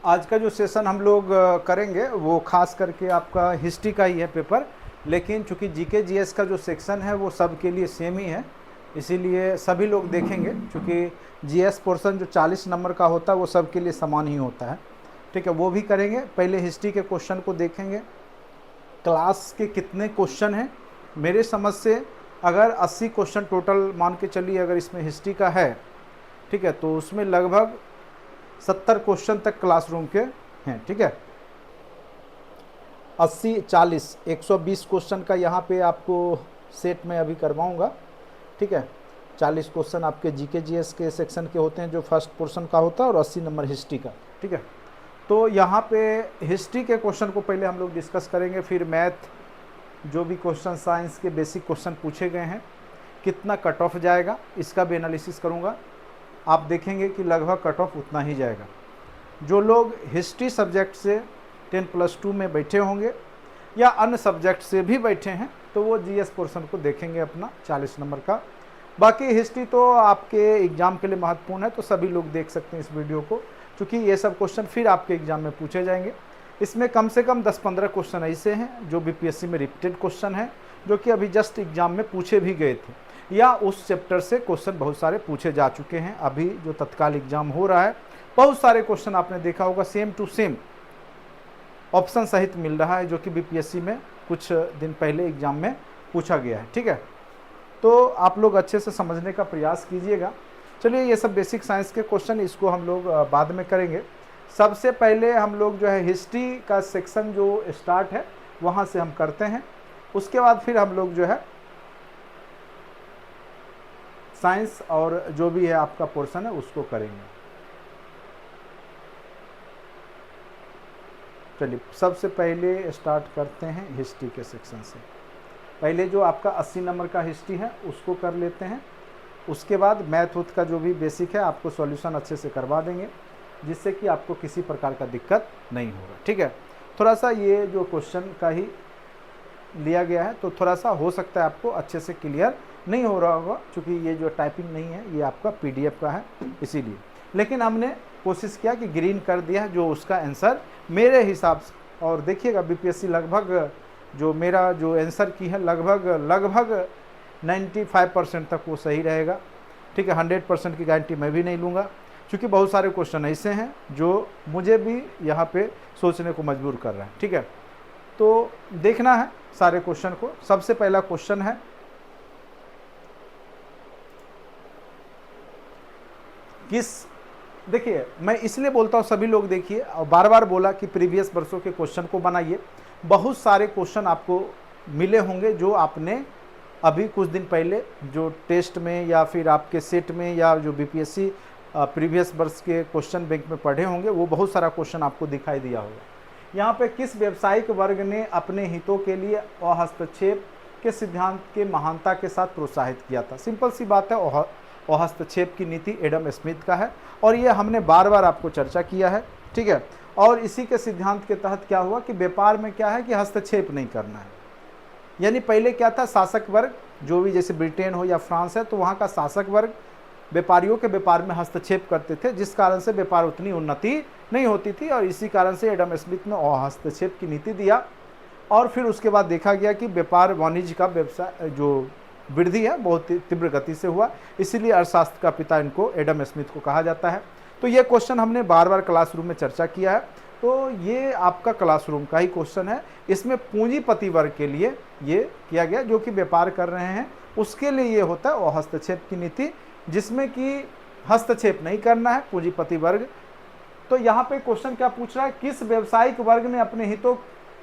आज का जो सेशन हम लोग करेंगे वो खास करके आपका हिस्ट्री का ही है पेपर, लेकिन चूंकि जीके जीएस का जो सेक्शन है वो सब के लिए सेम ही है, इसीलिए सभी लोग देखेंगे। चूंकि जीएस पोर्शन जो 40 नंबर का होता है वो सब के लिए समान ही होता है, ठीक है, वो भी करेंगे। पहले हिस्ट्री के क्वेश्चन को देखेंगे, क्लास के कितने क्वेश्चन हैं। मेरे समझ से अगर 80 क्वेश्चन टोटल मान के चलिए अगर इसमें हिस्ट्री का है, ठीक है, तो उसमें लगभग 70 क्वेश्चन तक क्लासरूम के हैं, ठीक है। 80 40 120 क्वेश्चन का यहाँ पे आपको सेट में अभी करवाऊँगा, ठीक है। 40 क्वेश्चन आपके जीके जीएस के सेक्शन के होते हैं जो फर्स्ट पोर्शन का होता है, और 80 नंबर हिस्ट्री का, ठीक है। तो यहाँ पे हिस्ट्री के क्वेश्चन को पहले हम लोग डिस्कस करेंगे, फिर मैथ जो भी क्वेश्चन साइंस के बेसिक क्वेश्चन पूछे गए हैं कितना कट ऑफ जाएगा इसका भी एनालिसिस करूँगा। आप देखेंगे कि लगभग कट ऑफ उतना ही जाएगा। जो लोग हिस्ट्री सब्जेक्ट से 10+2 में बैठे होंगे या अन्य सब्जेक्ट से भी बैठे हैं तो वो जीएस पोर्शन को देखेंगे अपना 40 नंबर का। बाकी हिस्ट्री तो आपके एग्ज़ाम के लिए महत्वपूर्ण है, तो सभी लोग देख सकते हैं इस वीडियो को, क्योंकि ये सब क्वेश्चन फिर आपके एग्ज़ाम में पूछे जाएंगे। इसमें कम से कम 10-15 क्वेश्चन ऐसे हैं जो बीपीएससी में रिपीटेड क्वेश्चन हैं, जो कि अभी जस्ट एग्ज़ाम में पूछे भी गए थे, या उस चैप्टर से क्वेश्चन बहुत सारे पूछे जा चुके हैं। अभी जो तत्काल एग्जाम हो रहा है बहुत सारे क्वेश्चन आपने देखा होगा सेम टू सेम ऑप्शन सहित मिल रहा है, जो कि बीपीएससी में कुछ दिन पहले एग्जाम में पूछा गया है, ठीक है। तो आप लोग अच्छे से समझने का प्रयास कीजिएगा। चलिए, ये सब बेसिक साइंस के क्वेश्चन इसको हम लोग बाद में करेंगे। सबसे पहले हम लोग जो है हिस्ट्री का सेक्शन जो स्टार्ट है वहाँ से हम करते हैं, उसके बाद फिर हम लोग जो है साइंस और जो भी है आपका पोर्शन है उसको करेंगे। चलिए, सबसे पहले स्टार्ट करते हैं हिस्ट्री के सेक्शन से। पहले जो आपका 80 नंबर का हिस्ट्री है उसको कर लेते हैं, उसके बाद मैथ उथ का जो भी बेसिक है आपको सॉल्यूशन अच्छे से करवा देंगे, जिससे कि आपको किसी प्रकार का दिक्कत नहीं होगा, ठीक है। थोड़ा सा ये जो क्वेश्चन का ही लिया गया है तो थोड़ा सा हो सकता है आपको अच्छे से क्लियर नहीं हो रहा होगा, क्योंकि ये जो टाइपिंग नहीं है ये आपका पीडीएफ का है इसीलिए। लेकिन हमने कोशिश किया कि ग्रीन कर दिया जो उसका आंसर मेरे हिसाब से। और देखिएगा बीपीएससी लगभग जो मेरा जो आंसर की है लगभग 95% तक वो सही रहेगा, ठीक है। 100% की गारंटी मैं भी नहीं लूँगा, क्योंकि बहुत सारे क्वेश्चन ऐसे हैं जो मुझे भी यहाँ पे सोचने को मजबूर कर रहे हैं, ठीक है। तो देखना है सारे क्वेश्चन को। सबसे पहला क्वेश्चन है देखिए, मैं इसलिए बोलता हूँ सभी लोग देखिए, और बार बार बोला कि प्रीवियस वर्षों के क्वेश्चन को बनाइए। बहुत सारे क्वेश्चन आपको मिले होंगे जो आपने अभी कुछ दिन पहले जो टेस्ट में या फिर आपके सेट में या जो बीपीएससी प्रीवियस वर्ष के क्वेश्चन बैंक में पढ़े होंगे, वो बहुत सारा क्वेश्चन आपको दिखाई दिया होगा। यहाँ पे किस व्यावसायिक वर्ग ने अपने हितों के लिए अहस्तक्षेप के सिद्धांत के महानता के साथ प्रोत्साहित किया था? सिंपल सी बात है, हस्तक्षेप की नीति एडम स्मिथ का है, और ये हमने बार बार आपको चर्चा किया है, ठीक है। और इसी के सिद्धांत के तहत क्या हुआ कि व्यापार में क्या है कि हस्तक्षेप नहीं करना है। यानी पहले क्या था, शासक वर्ग जो भी जैसे ब्रिटेन हो या फ्रांस है, तो वहाँ का शासक वर्ग व्यापारियों के व्यापार में हस्तक्षेप करते थे, जिस कारण से व्यापार उतनी उन्नति नहीं होती थी। और इसी कारण से एडम स्मिथ ने हस्तक्षेप की नीति दिया, और फिर उसके बाद देखा गया कि व्यापार वाणिज्य का व्यवसाय जो वृद्धि है बहुत तीव्र गति से हुआ, इसीलिए अर्थशास्त्र का पिता इनको एडम स्मिथ को कहा जाता है। तो ये क्वेश्चन हमने बार बार क्लासरूम में चर्चा किया है, तो ये आपका क्लासरूम का ही क्वेश्चन है। इसमें पूंजीपति वर्ग के लिए ये किया गया, जो कि व्यापार कर रहे हैं उसके लिए ये होता है हस्तक्षेप की नीति, जिसमें कि हस्तक्षेप नहीं करना है पूंजीपति वर्ग। तो यहाँ पे क्वेश्चन क्या पूछ रहा है, किस व्यावसायिक वर्ग ने अपने हितों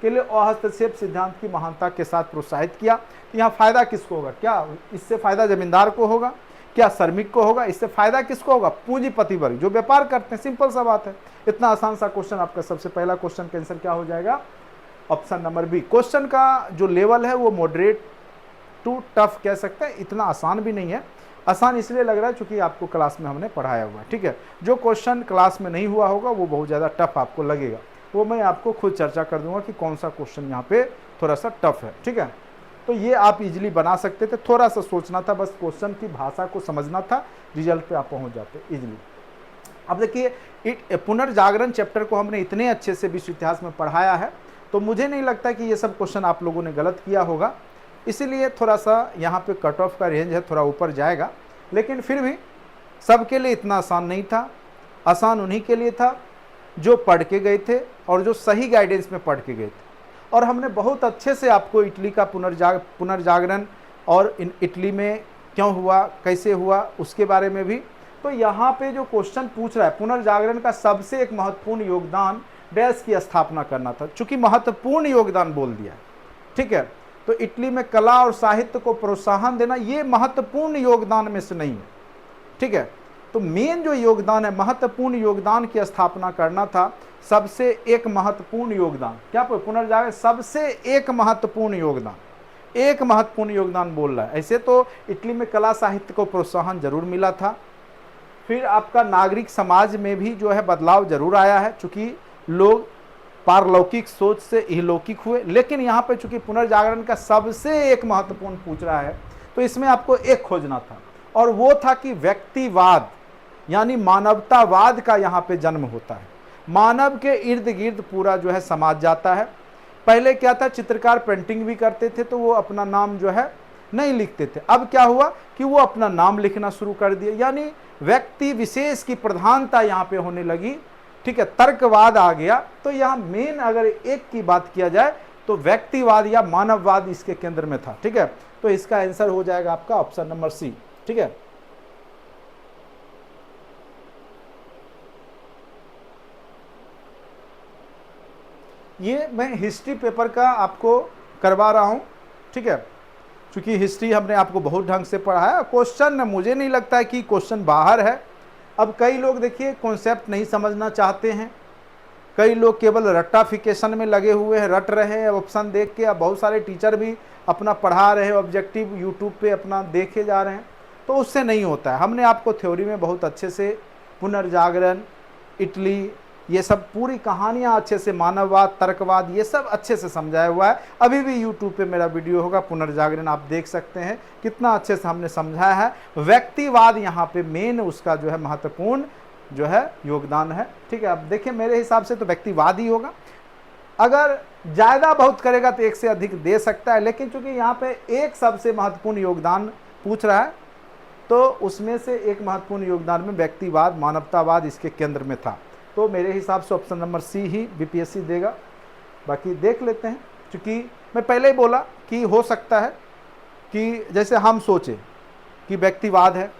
के लिए अहस्तक्षेप सिद्धांत की महानता के साथ प्रोत्साहित किया? तो यहाँ फायदा किसको होगा? क्या इससे फायदा जमींदार को होगा, क्या श्रमिक को होगा? इससे फायदा किसको होगा? पूंजीपति वर्ग जो व्यापार करते हैं। सिंपल सा बात है, इतना आसान सा क्वेश्चन आपका। सबसे पहला क्वेश्चन का आंसर क्या हो जाएगा? Option number B. क्वेश्चन का जो लेवल है वो मॉडरेट टू टफ कह सकते हैं, इतना आसान भी नहीं है। आसान इसलिए लग रहा है क्योंकि आपको क्लास में हमने पढ़ाया हुआ है, ठीक है। जो क्वेश्चन क्लास में नहीं हुआ होगा वो बहुत ज़्यादा टफ आपको लगेगा, वो मैं आपको खुद चर्चा कर दूंगा कि कौन सा क्वेश्चन यहाँ पे थोड़ा सा टफ है, ठीक है। तो ये आप इजीली बना सकते थे, थोड़ा सा सोचना था, बस क्वेश्चन की भाषा को समझना था, रिजल्ट पे आप पहुँच जाते इजीली। अब देखिए पुनर्जागरण चैप्टर को हमने इतने अच्छे से विश्व इतिहास में पढ़ाया है, तो मुझे नहीं लगता कि ये सब क्वेश्चन आप लोगों ने गलत किया होगा। इसीलिए थोड़ा सा यहाँ पे कट ऑफ का रेंज है, थोड़ा ऊपर जाएगा, लेकिन फिर भी सबके लिए इतना आसान नहीं था। आसान उन्हीं के लिए था जो पढ़ के गए थे और जो सही गाइडेंस में पढ़ के गए थे। और हमने बहुत अच्छे से आपको इटली का पुनर्जागरण और इटली में क्यों हुआ, कैसे हुआ, उसके बारे में भी। तो यहाँ पे जो क्वेश्चन पूछ रहा है, पुनर्जागरण का सबसे एक महत्वपूर्ण योगदान डैश की स्थापना करना था। चूंकि महत्वपूर्ण योगदान बोल दिया है, ठीक है, तो इटली में कला और साहित्य को प्रोत्साहन देना ये महत्वपूर्ण योगदान में से नहीं है, ठीक है। तो मेन जो योगदान है, महत्वपूर्ण योगदान की स्थापना करना था। सबसे एक महत्वपूर्ण योगदान, क्या पुनर्जागरण सबसे एक महत्वपूर्ण योगदान, एक महत्वपूर्ण योगदान बोल रहा है। ऐसे तो इटली में कला साहित्य को प्रोत्साहन जरूर मिला था। फिर आपका नागरिक समाज में भी जो है बदलाव जरूर आया है, चूंकि लोग पारलौकिक सोच से इहलौकिक हुए। लेकिन यहाँ पे चूंकि पुनर्जागरण का सबसे एक महत्वपूर्ण पूछ रहा है, तो इसमें आपको एक खोजना था, और वो था कि व्यक्तिवाद यानी मानवतावाद का यहाँ पे जन्म होता है। मानव के इर्द गिर्द पूरा जो है समाज जाता है। पहले क्या था, चित्रकार पेंटिंग भी करते थे तो वो अपना नाम जो है नहीं लिखते थे। अब क्या हुआ कि वो अपना नाम लिखना शुरू कर दिए, यानी व्यक्ति विशेष की प्रधानता यहाँ पे होने लगी, ठीक है। तर्कवाद आ गया। तो यहाँ मेन अगर एक की बात किया जाए तो व्यक्तिवाद या मानववाद इसके केंद्र में था, ठीक है। तो इसका आंसर हो जाएगा आपका ऑप्शन नंबर सी, ठीक है। ये मैं हिस्ट्री पेपर का आपको करवा रहा हूँ, ठीक है, क्योंकि हिस्ट्री हमने आपको बहुत ढंग से पढ़ाया। क्वेश्चन मुझे नहीं लगता है कि क्वेश्चन बाहर है। अब कई लोग देखिए कॉन्सेप्ट नहीं समझना चाहते हैं, कई लोग केवल रट्टाफिकेशन में लगे हुए हैं, रट रहे हैं ऑप्शन देख के। अब बहुत सारे टीचर भी अपना पढ़ा रहे हैं, ऑब्जेक्टिव यूट्यूब पे अपना देखे जा रहे हैं, तो उससे नहीं होता है। हमने आपको थ्योरी में बहुत अच्छे से पुनर्जागरण, इटली, ये सब पूरी कहानियाँ अच्छे से, मानववाद, तर्कवाद, ये सब अच्छे से समझाया हुआ है। अभी भी यूट्यूब पे मेरा वीडियो होगा पुनर्जागरण, आप देख सकते हैं कितना अच्छे से हमने समझाया है। व्यक्तिवाद यहाँ पे मेन उसका जो है महत्वपूर्ण जो है योगदान है, ठीक है। अब देखिए मेरे हिसाब से तो व्यक्तिवाद ही होगा। अगर ज़्यादा बहुत करेगा तो एक से अधिक दे सकता है, लेकिन चूंकि यहाँ पे एक सबसे महत्वपूर्ण योगदान पूछ रहा है, तो उसमें से एक महत्वपूर्ण योगदान में व्यक्तिवाद, मानवतावाद इसके केंद्र में था। तो मेरे हिसाब से ऑप्शन नंबर सी ही बीपीएससी देगा। बाकी देख लेते हैं, क्योंकि मैं पहले ही बोला कि हो सकता है कि जैसे हम सोचे कि व्यक्तिवाद है,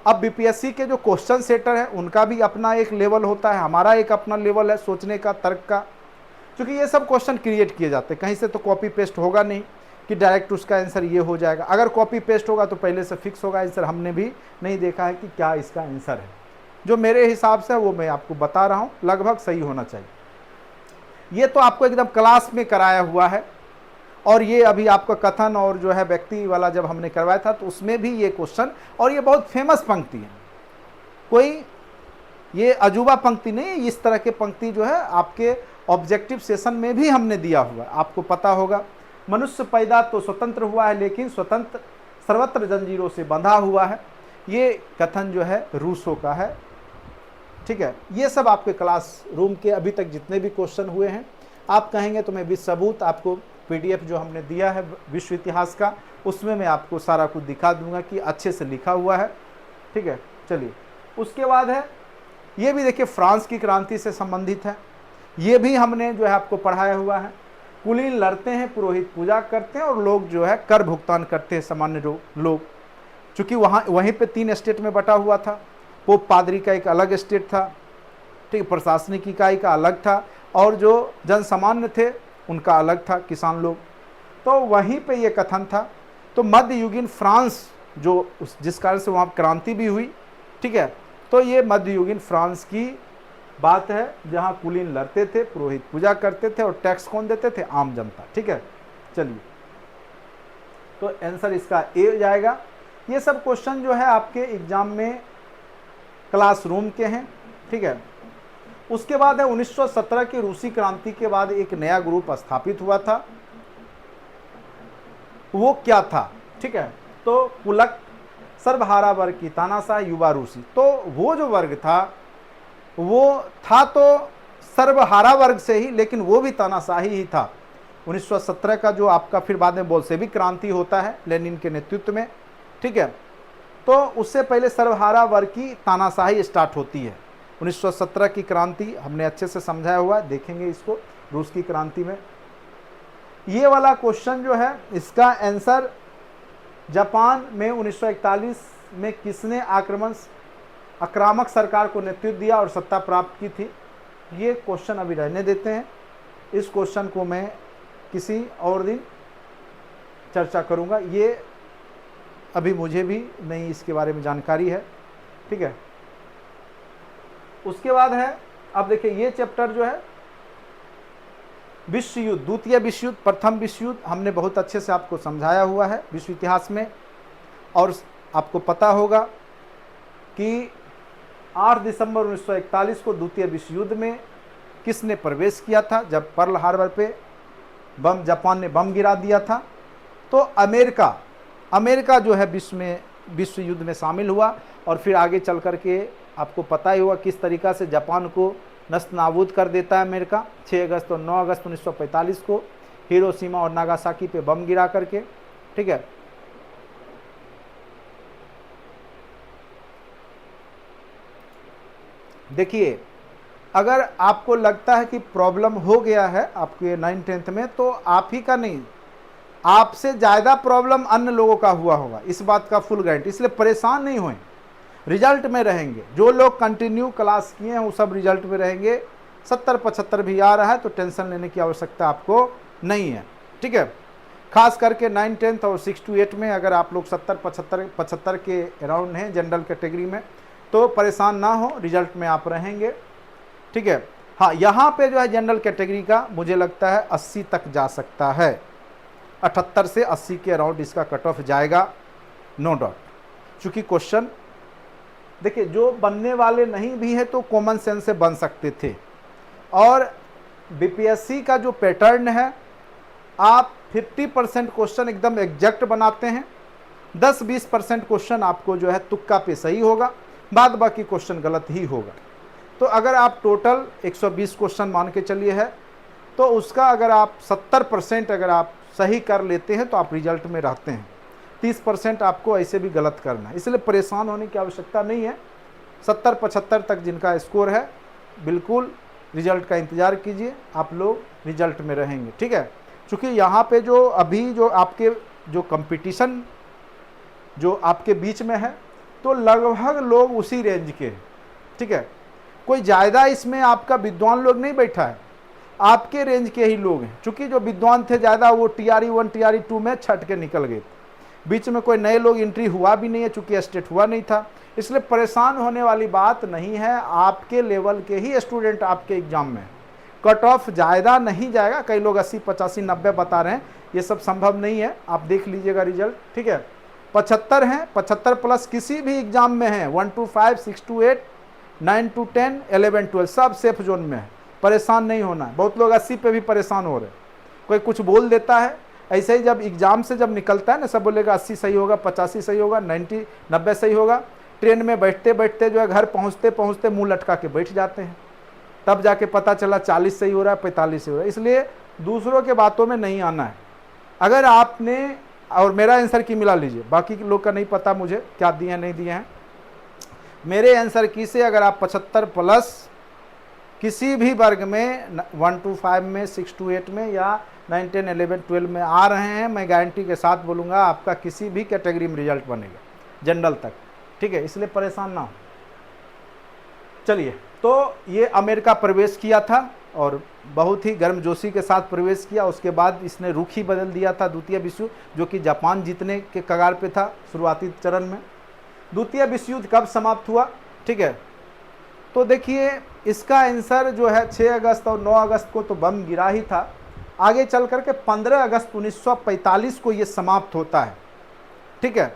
अब बीपीएससी के जो क्वेश्चन सेटर है उनका भी अपना एक लेवल होता है, हमारा एक अपना लेवल है सोचने का, तर्क का। क्योंकि ये सब क्वेश्चन क्रिएट किए जाते हैं, कहीं से तो कॉपी पेस्ट होगा नहीं कि डायरेक्ट उसका आंसर ये हो जाएगा। अगर कॉपी पेस्ट होगा तो पहले से फिक्स होगा आंसर। हमने भी नहीं देखा है कि क्या इसका आंसर है। जो मेरे हिसाब से वो मैं आपको बता रहा हूँ, लगभग सही होना चाहिए। ये तो आपको एकदम क्लास में कराया हुआ है, और ये अभी आपका कथन और जो है व्यक्ति वाला जब हमने करवाया था तो उसमें भी ये क्वेश्चन, और ये बहुत फेमस पंक्ति है, कोई ये अजूबा पंक्ति नहीं। इस तरह के पंक्ति जो है आपके ऑब्जेक्टिव सेशन में भी हमने दिया हुआ है, आपको पता होगा। मनुष्य पैदा तो स्वतंत्र हुआ है, लेकिन स्वतंत्र सर्वत्र जंजीरों से बंधा हुआ है। ये कथन जो है रूसो का है, ठीक है। ये सब आपके क्लास रूम के अभी तक जितने भी क्वेश्चन हुए हैं, आप कहेंगे तो मैं भी सबूत आपको पीडीएफ जो हमने दिया है विश्व इतिहास का, उसमें मैं आपको सारा कुछ दिखा दूंगा कि अच्छे से लिखा हुआ है, ठीक है। चलिए उसके बाद है, ये भी देखिए फ्रांस की क्रांति से संबंधित है। ये भी हमने जो है आपको पढ़ाया हुआ है। कुलीन लड़ते हैं, पुरोहित पूजा करते हैं, और लोग जो है कर भुगतान करते हैं, सामान्य लोग। चूँकि वहीं पे 3 स्टेट में बटा हुआ था। पोप पादरी का एक अलग स्टेट था, ठीक, प्रशासनिक इकाई का अलग था, और जो जन सामान्य थे उनका अलग था, किसान लोग। तो वहीं पे ये कथन था। तो मध्ययुगीन फ्रांस जो जिस कारण से वहाँ क्रांति भी हुई, ठीक है। तो ये मध्ययुगीन फ्रांस की बात है, जहाँ कुलीन लड़ते थे, पुरोहित पूजा करते थे, और टैक्स कौन देते थे? आम जनता, ठीक है। चलिए तो आंसर इसका ए हो जाएगा। ये सब क्वेश्चन जो है आपके एग्जाम में क्लासरूम के हैं, ठीक है। उसके बाद है 1917 की रूसी क्रांति के बाद एक नया ग्रुप स्थापित हुआ था। वो क्या था? ठीक है, तो पुलक सर्वहारा वर्ग की तानाशाह युवा रूसी। तो वो जो वर्ग था वो था तो सर्वहारा वर्ग से ही, लेकिन वो भी तानाशाही ही था। 1917 का जो आपका फिर बाद में बोल्शेविक क्रांति होता है लेनिन के नेतृत्व में, ठीक है, तो उससे पहले सर्वहारा वर्ग की तानाशाही स्टार्ट होती है। 1917 की क्रांति हमने अच्छे से समझाया हुआ है, देखेंगे इसको रूस की क्रांति में। ये वाला क्वेश्चन जो है इसका आंसर जापान में 1941 में किसने आक्रामक सरकार को नेतृत्व दिया और सत्ता प्राप्त की थी, ये क्वेश्चन अभी रहने देते हैं। इस क्वेश्चन को मैं किसी और दिन चर्चा करूंगा, ये अभी मुझे भी नहीं इसके बारे में जानकारी है, ठीक है। उसके बाद है, अब देखिए ये चैप्टर जो है विश्व युद्ध, द्वितीय विश्व युद्ध, प्रथम विश्व युद्ध हमने बहुत अच्छे से आपको समझाया हुआ है विश्व इतिहास में। और आपको पता होगा कि 8 दिसंबर 1941 को द्वितीय विश्व युद्ध में किसने प्रवेश किया था, जब पर्ल हार्बर पे जापान ने बम गिरा दिया था। तो अमेरिका जो है विश्व युद्ध में शामिल हुआ, और फिर आगे चल कर के आपको पता ही हुआ किस तरीक़ा से जापान को नष्ट नाबूद कर देता है अमेरिका 6 अगस्त और 9 अगस्त 1945 को हिरोशिमा और नागासाकी पे बम गिरा करके, ठीक है। देखिए, अगर आपको लगता है कि प्रॉब्लम हो गया है आपके 9th-10th में, तो आप ही का नहीं, आपसे ज़्यादा प्रॉब्लम अन्य लोगों का हुआ होगा, इस बात का फुल गारंटी। इसलिए परेशान नहीं होएं, रिजल्ट में रहेंगे। जो लोग कंटिन्यू क्लास किए हैं वो सब रिजल्ट में रहेंगे। 70-75 भी आ रहा है तो टेंशन लेने की आवश्यकता आपको नहीं है, ठीक है। खास करके 9th-10th और 6 to 8 में अगर आप लोग 70-75 के अराउंड हैं जनरल कैटेगरी में, तो परेशान ना हो, रिजल्ट में आप रहेंगे, ठीक है। हाँ, यहाँ पे जो है जनरल कैटेगरी का मुझे लगता है 80 तक जा सकता है, 78 से 80 के अराउंड इसका कट ऑफ जाएगा, नो डाउट। चूँकि क्वेश्चन देखिए जो बनने वाले नहीं भी है तो कॉमन सेंस से बन सकते थे। और बीपीएससी का जो पैटर्न है, आप 50% क्वेश्चन एकदम एग्जैक्ट बनाते हैं, 10-20% क्वेश्चन आपको जो है तुक्का पे सही होगा, बाद बाकी क्वेश्चन गलत ही होगा। तो अगर आप टोटल 120 क्वेश्चन मान के चलिए है, तो उसका अगर आप 70% अगर आप सही कर लेते हैं तो आप रिजल्ट में रहते हैं। 30% आपको ऐसे भी गलत करना है, इसलिए परेशान होने की आवश्यकता नहीं है। 70-75 तक जिनका स्कोर है, बिल्कुल रिजल्ट का इंतज़ार कीजिए, आप लोग रिजल्ट में रहेंगे, ठीक है। चूँकि यहाँ पे जो अभी जो आपके जो कंपटीशन जो आपके बीच में है, तो लगभग लोग उसी रेंज के हैं, ठीक है। कोई ज़्यादा इसमें आपका विद्वान लोग नहीं बैठा है, आपके रेंज के ही लोग हैं। चूँकि जो विद्वान थे ज़्यादा वो TRE 1 TRE 2 में छट के निकल गए, बीच में कोई नए लोग एंट्री हुआ भी नहीं है, चूँकि स्टेट हुआ नहीं था। इसलिए परेशान होने वाली बात नहीं है, आपके लेवल के ही स्टूडेंट आपके एग्जाम में, कट ऑफ ज़्यादा नहीं जाएगा। कई लोग 80, 85, 90 बता रहे हैं, ये सब संभव नहीं है, आप देख लीजिएगा रिजल्ट, ठीक है। 75 हैं, 75 प्लस किसी भी एग्जाम में है, 1 to 5, 6 to 8, 9 to 10, 11, 12 सब सेफ जोन में है, परेशान नहीं होना है। बहुत लोग 80 पे भी परेशान हो रहे हैं, कोई कुछ बोल देता है, ऐसे ही जब एग्जाम से जब निकलता है ना, सब बोलेगा 80 सही होगा, 85 सही होगा, 90 सही होगा। ट्रेन में बैठते बैठते जो है घर पहुंचते पहुंचते मुंह लटका के बैठ जाते हैं, तब जाके पता चला 40 सही हो रहा है, 45 सही हो रहा है। इसलिए दूसरों के बातों में नहीं आना है। अगर आपने, और मेरा आंसर की मिला लीजिए, बाकी लोग का नहीं पता मुझे क्या दिए हैं नहीं दिए हैं। मेरे आंसर की से अगर आप 75 प्लस किसी भी वर्ग में 1 to 5 में, 6 to 8 में या 9, 10, 11, 12 में आ रहे हैं, मैं गारंटी के साथ बोलूँगा आपका किसी भी कैटेगरी में रिजल्ट बनेगा, जनरल तक, ठीक है। इसलिए परेशान ना हो। चलिए, तो ये अमेरिका प्रवेश किया था और बहुत ही गर्मजोशी के साथ प्रवेश किया। उसके बाद इसने रुख ही बदल दिया था द्वितीय विश्व, जो कि जापान जीतने के कगार पे था शुरुआती चरण में। द्वितीय विश्व युद्ध कब समाप्त हुआ, ठीक है। तो देखिए इसका आंसर जो है 6 अगस्त और 9 अगस्त को तो बम गिरा ही था, आगे चल करके 15 अगस्त 1945 को ये समाप्त होता है, ठीक है।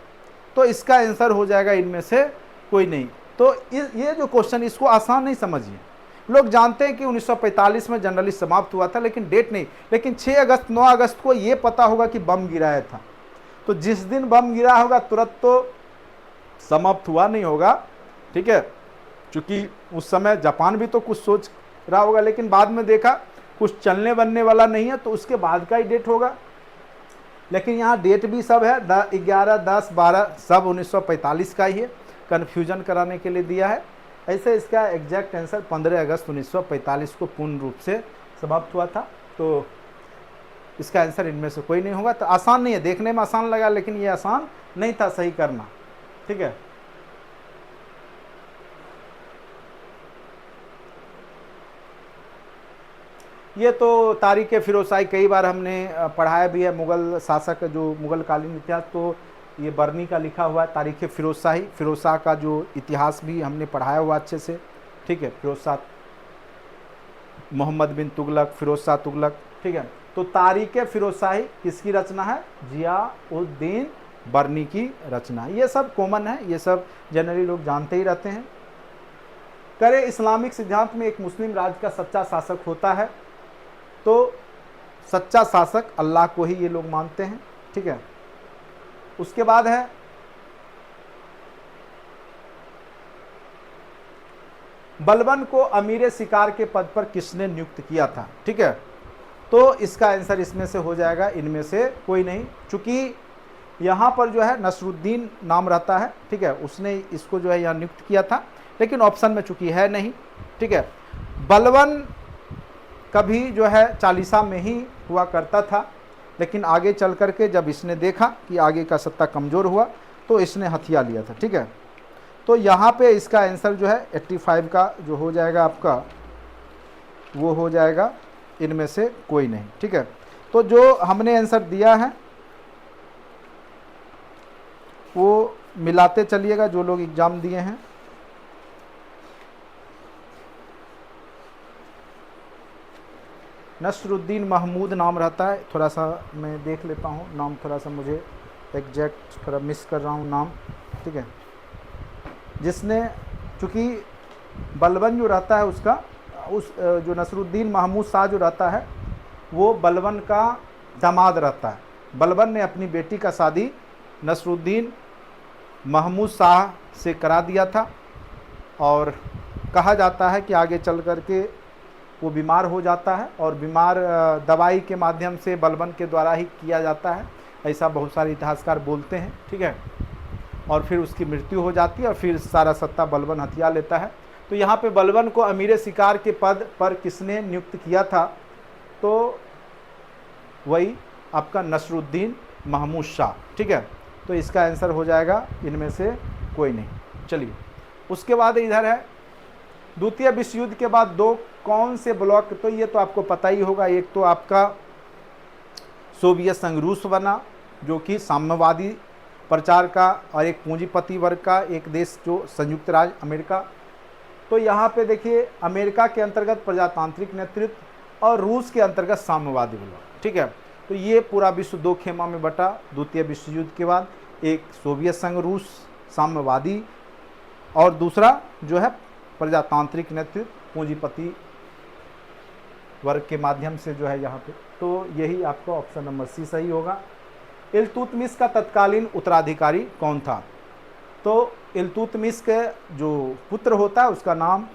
तो इसका आंसर हो जाएगा इनमें से कोई नहीं। तो ये जो क्वेश्चन, इसको आसान नहीं समझिए। लोग जानते हैं कि 1945 में जनरली समाप्त हुआ था, लेकिन डेट नहीं। लेकिन 6 अगस्त 9 अगस्त को ये पता होगा कि बम गिराया था, तो जिस दिन बम गिरा होगा तुरंत तो समाप्त हुआ नहीं होगा, ठीक है। चूँकि उस समय जापान भी तो कुछ सोच रहा होगा, लेकिन बाद में देखा कुछ चलने बनने वाला नहीं है, तो उसके बाद का ही डेट होगा। लेकिन यहाँ डेट भी सब है 11, 10, 12 सब 1945 का ही है, कन्फ्यूजन कराने के लिए दिया है। ऐसे इसका एग्जैक्ट आंसर 15 अगस्त 1945 को पूर्ण रूप से समाप्त हुआ था। तो इसका आंसर इनमें से कोई नहीं होगा। तो आसान नहीं है, देखने में आसान लगा लेकिन ये आसान नहीं था सही करना, ठीक है। ये तो तारीख फिरोजशाही कई बार हमने पढ़ाया भी है, मुग़ल शासक जो मुग़ल कालीन इतिहास, तो ये बर्नी का लिखा हुआ है तारीख फिरोजशाही, फिरोज शाह का जो इतिहास भी हमने पढ़ाया हुआ अच्छे से, ठीक है। फिरोज शाह, मोहम्मद बिन तुगलक, फिरोज शाह तुगलक, ठीक है। तो तारीख फिरोजशाही किसकी रचना है? जिया-उद-दीन बर्नी की रचना। ये सब कॉमन है, ये सब जनरली लोग जानते ही रहते हैं। करे इस्लामिक सिद्धांत में एक मुस्लिम राज्य का सच्चा शासक होता है, तो सच्चा शासक अल्लाह को ही ये लोग मानते हैं, ठीक है। उसके बाद है बलबन को अमीर शिकार के पद पर किसने नियुक्त किया था, ठीक है। तो इसका आंसर इसमें से हो जाएगा, इनमें से कोई नहीं, चूंकि यहाँ पर जो है नसरुद्दीन नाम रहता है, ठीक है, उसने इसको जो है यहाँ नियुक्त किया था, लेकिन ऑप्शन में चूंकि है नहीं, ठीक है। बलबन कभी जो है चालीसा में ही हुआ करता था, लेकिन आगे चल कर के जब इसने देखा कि आगे का सत्ता कमज़ोर हुआ तो इसने हथिया लिया था, ठीक है। तो यहाँ पे इसका आंसर जो है 85 का जो हो जाएगा आपका, वो हो जाएगा इनमें से कोई नहीं, ठीक है। तो जो हमने आंसर दिया है वो मिलाते चलिएगा जो लोग एग्ज़ाम दिए हैं। नसरुद्दीन महमूद नाम रहता है, थोड़ा सा मैं देख लेता हूँ नाम, थोड़ा सा मुझे एग्जैक्ट थोड़ा मिस कर रहा हूँ नाम, ठीक है। जिसने चूँकि बलबन जो रहता है उसका, उस जो नसरुद्दीन महमूद शाह जो रहता है वो बलबन का दामाद रहता है। बलबन ने अपनी बेटी का शादी नसरुद्दीन महमूद शाह से करा दिया था, और कहा जाता है कि आगे चल कर के वो बीमार हो जाता है, और बीमार दवाई के माध्यम से बलबन के द्वारा ही किया जाता है, ऐसा बहुत सारे इतिहासकार बोलते हैं, ठीक है। और फिर उसकी मृत्यु हो जाती है और फिर सारा सत्ता बलबन हथिया लेता है। तो यहाँ पे बलबन को अमीर शिकार के पद पर किसने नियुक्त किया था? तो वही आपका नसरुद्दीन महमूद शाह, ठीक है। तो इसका आंसर हो जाएगा इनमें से कोई नहीं। चलिए उसके बाद इधर है द्वितीय विश्व युद्ध के बाद दो कौन से ब्लॉक, तो ये तो आपको पता ही होगा। एक तो आपका सोवियत संघ रूस बना जो कि साम्यवादी प्रचार का, और एक पूंजीपति वर्ग का एक देश जो संयुक्त राज्य अमेरिका। तो यहाँ पे देखिए अमेरिका के अंतर्गत प्रजातांत्रिक नेतृत्व और रूस के अंतर्गत साम्यवादी ब्लॉक, ठीक है। तो ये पूरा विश्व दो खेमा में बटा द्वितीय विश्व युद्ध के बाद, एक सोवियत संघ रूस साम्यवादी और दूसरा जो है प्रजातांत्रिक नेतृत्व पूंजीपति वर्ग के माध्यम से जो है यहाँ पे। तो यही आपका ऑप्शन नंबर सी सही होगा। इल्तुतमिश का तत्कालीन उत्तराधिकारी कौन था? तो इल्तुतमिश के जो पुत्र होता है उसका नाम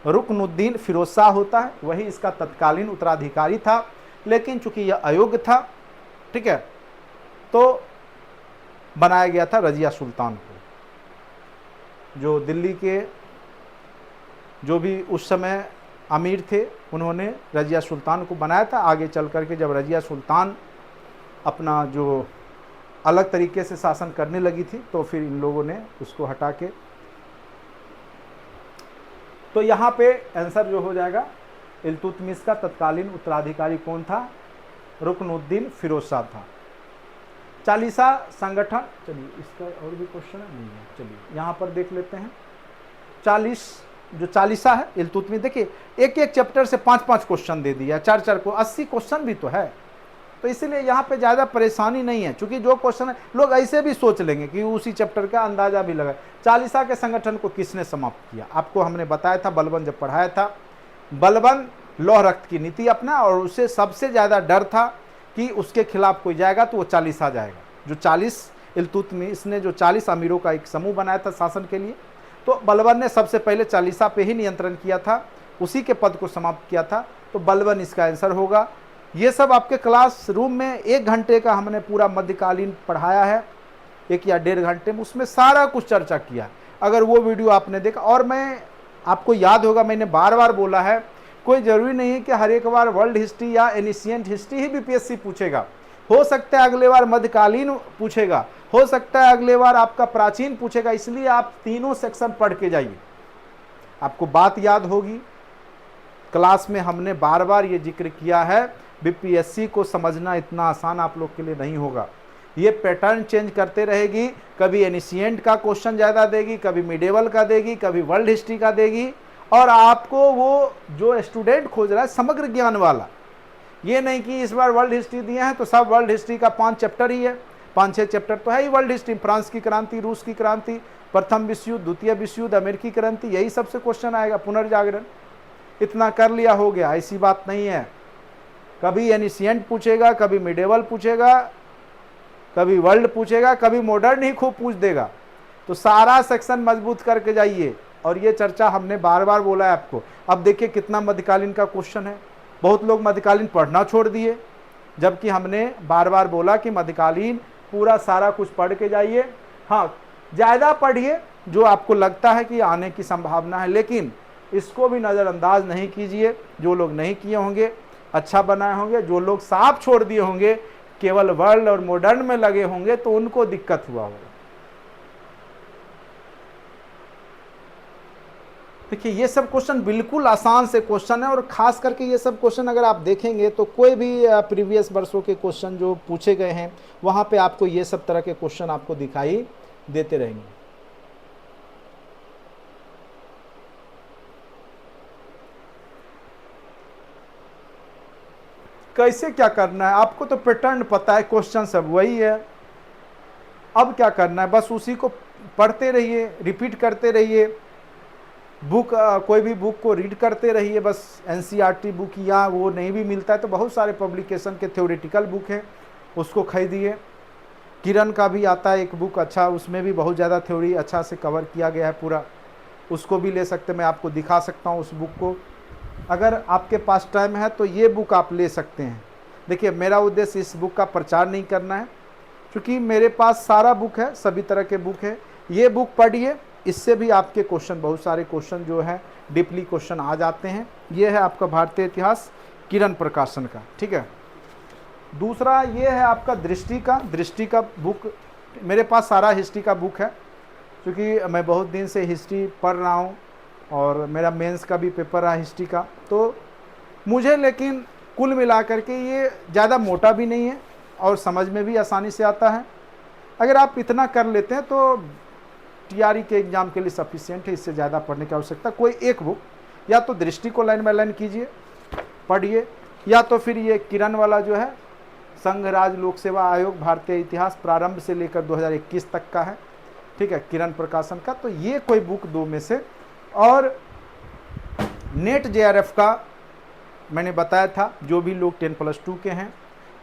रुकनुद्दीन फिरोज शाह होता है, वही इसका तत्कालीन उत्तराधिकारी था, लेकिन चूंकि यह अयोग्य था, ठीक है, तो बनाया गया था रजिया सुल्तान को। जो दिल्ली के जो भी उस समय अमीर थे उन्होंने रजिया सुल्तान को बनाया था। आगे चल कर के जब रजिया सुल्तान अपना जो अलग तरीके से शासन करने लगी थी तो फिर इन लोगों ने उसको हटा के, तो यहाँ पे आंसर जो हो जाएगा इल्तुतमिश का तत्कालीन उत्तराधिकारी कौन था? रुकनुद्दीन फिरोज शाह था। चालीसा संगठन, चलिए इसका और भी क्वेश्चन है नहीं है, चलिए यहाँ पर देख लेते हैं। जो चालीसा है इल्तुतमिश, देखिए एक एक चैप्टर से 5-5 क्वेश्चन दे दिया, 4-4 को 80 क्वेश्चन भी तो है, तो इसीलिए यहाँ पे ज़्यादा परेशानी नहीं है, क्योंकि जो क्वेश्चन है लोग ऐसे भी सोच लेंगे कि उसी चैप्टर का अंदाजा भी लगा। चालीसा के संगठन को किसने समाप्त किया? आपको हमने बताया था बलबन जब पढ़ाया था, बलबन लौह रक्त की नीति अपना, और उसे सबसे ज़्यादा डर था कि उसके खिलाफ कोई जाएगा तो वो 40 जाएगा। जो 40 इल्तुतमिश ने जो 40 अमीरों का एक समूह बनाया था शासन के लिए, तो बलबन ने सबसे पहले चालीसा पे ही नियंत्रण किया था, उसी के पद को समाप्त किया था, तो बलबन इसका आंसर होगा। ये सब आपके क्लासरूम में 1 घंटे का हमने पूरा मध्यकालीन पढ़ाया है, 1 या 1.5 घंटे में, उसमें सारा कुछ चर्चा किया है। अगर वो वीडियो आपने देखा, और मैं आपको याद होगा मैंने बार बार बोला है, कोई ज़रूरी नहीं है कि हर एक बार वर्ल्ड हिस्ट्री या एनिशिएंट हिस्ट्री ही बीपीएससी पूछेगा। हो सकता है अगले बार मध्यकालीन पूछेगा, हो सकता है अगले बार आपका प्राचीन पूछेगा। इसलिए आप तीनों सेक्शन पढ़ के जाइए, आपको बात याद होगी। क्लास में हमने बार बार ये जिक्र किया है, बीपीएससी को समझना इतना आसान आप लोग के लिए नहीं होगा। ये पैटर्न चेंज करते रहेगी, कभी एनिशिएंट का क्वेश्चन ज़्यादा देगी, कभी मिडेवल का देगी, कभी वर्ल्ड हिस्ट्री का देगी, और आपको वो जो स्टूडेंट खोज रहा है समग्र ज्ञान वाला, ये नहीं कि इस बार वर्ल्ड हिस्ट्री दिए हैं तो सब वर्ल्ड हिस्ट्री का 5 चैप्टर ही है, 5-6 चैप्टर तो है ही वर्ल्ड हिस्ट्री। फ्रांस की क्रांति, रूस की क्रांति, प्रथम विश्व युद्ध, द्वितीय विश्व युद्ध, अमेरिकी क्रांति, यही सबसे क्वेश्चन आएगा। पुनर्जागरण इतना कर लिया हो गया, ऐसी बात नहीं है। कभी एनिशिएंट पूछेगा, कभी मिडेवल पूछेगा, कभी वर्ल्ड पूछेगा, कभी मॉडर्न ही खूब पूछ देगा। तो सारा सेक्शन मजबूत करके जाइए, और ये चर्चा हमने बार बार बोला है आपको। अब देखिए कितना मध्यकालीन का क्वेश्चन है, बहुत लोग मध्यकालीन पढ़ना छोड़ दिए, जबकि हमने बार बार बोला कि मध्यकालीन पूरा सारा कुछ पढ़ के जाइए। हाँ, ज़्यादा पढ़िए जो आपको लगता है कि आने की संभावना है, लेकिन इसको भी नज़रअंदाज नहीं कीजिए। जो लोग नहीं किए होंगे अच्छा बनाए होंगे, जो लोग साफ छोड़ दिए होंगे, केवल वर्ल्ड और मॉडर्न में लगे होंगे, तो उनको दिक्कत हुआ होगा। देखिए ये सब क्वेश्चन बिल्कुल आसान से क्वेश्चन है, और खास करके ये सब क्वेश्चन अगर आप देखेंगे तो कोई भी प्रीवियस वर्षों के क्वेश्चन जो पूछे गए हैं वहाँ पे आपको ये सब तरह के क्वेश्चन आपको दिखाई देते रहेंगे। कैसे क्या करना है, आपको तो पैटर्न पता है, क्वेश्चन सब वही है। अब क्या करना है, बस उसी को पढ़ते रहिए, रिपीट करते रहिए, बुक कोई भी बुक को रीड करते रहिए। बस एनसीईआरटी बुक या वो नहीं भी मिलता है तो बहुत सारे पब्लिकेशन के थ्योरेटिकल बुक हैं, उसको खरीदिए। किरण का भी आता है एक बुक अच्छा, उसमें भी बहुत ज़्यादा थ्योरी अच्छा से कवर किया गया है पूरा, उसको भी ले सकते, मैं आपको दिखा सकता हूँ उस बुक को। अगर आपके पास टाइम है तो ये बुक आप ले सकते हैं। देखिए मेरा उद्देश्य इस बुक का प्रचार नहीं करना है, क्योंकि मेरे पास सारा बुक है, सभी तरह के बुक है। ये बुक पढ़िए, इससे भी आपके क्वेश्चन, बहुत सारे क्वेश्चन जो है डीपली क्वेश्चन आ जाते हैं। ये है आपका भारतीय इतिहास किरण प्रकाशन का, ठीक है। दूसरा ये है आपका दृष्टि का बुक, मेरे पास सारा हिस्ट्री का बुक है, क्योंकि मैं बहुत दिन से हिस्ट्री पढ़ रहा हूँ और मेरा मेंस का भी पेपर रहा हिस्ट्री का, तो मुझे लेकिन कुल मिलाकर के ये ज़्यादा मोटा भी नहीं है और समझ में भी आसानी से आता है। अगर आप इतना कर लेते हैं तो टीआरई के एग्ज़ाम के लिए सफिशिएंट है, इससे ज़्यादा पढ़ने की आवश्यकता कोई एक बुक, या तो दृष्टि को लाइन बाय लाइन कीजिए पढ़िए, या तो फिर ये किरण वाला जो है संघ राज्य लोक सेवा आयोग भारतीय इतिहास प्रारंभ से लेकर 2021 तक का है, ठीक है, किरण प्रकाशन का। तो ये कोई बुक दो में से। और नेट जेआरएफ का मैंने बताया था, जो भी लोग 10+2 के हैं,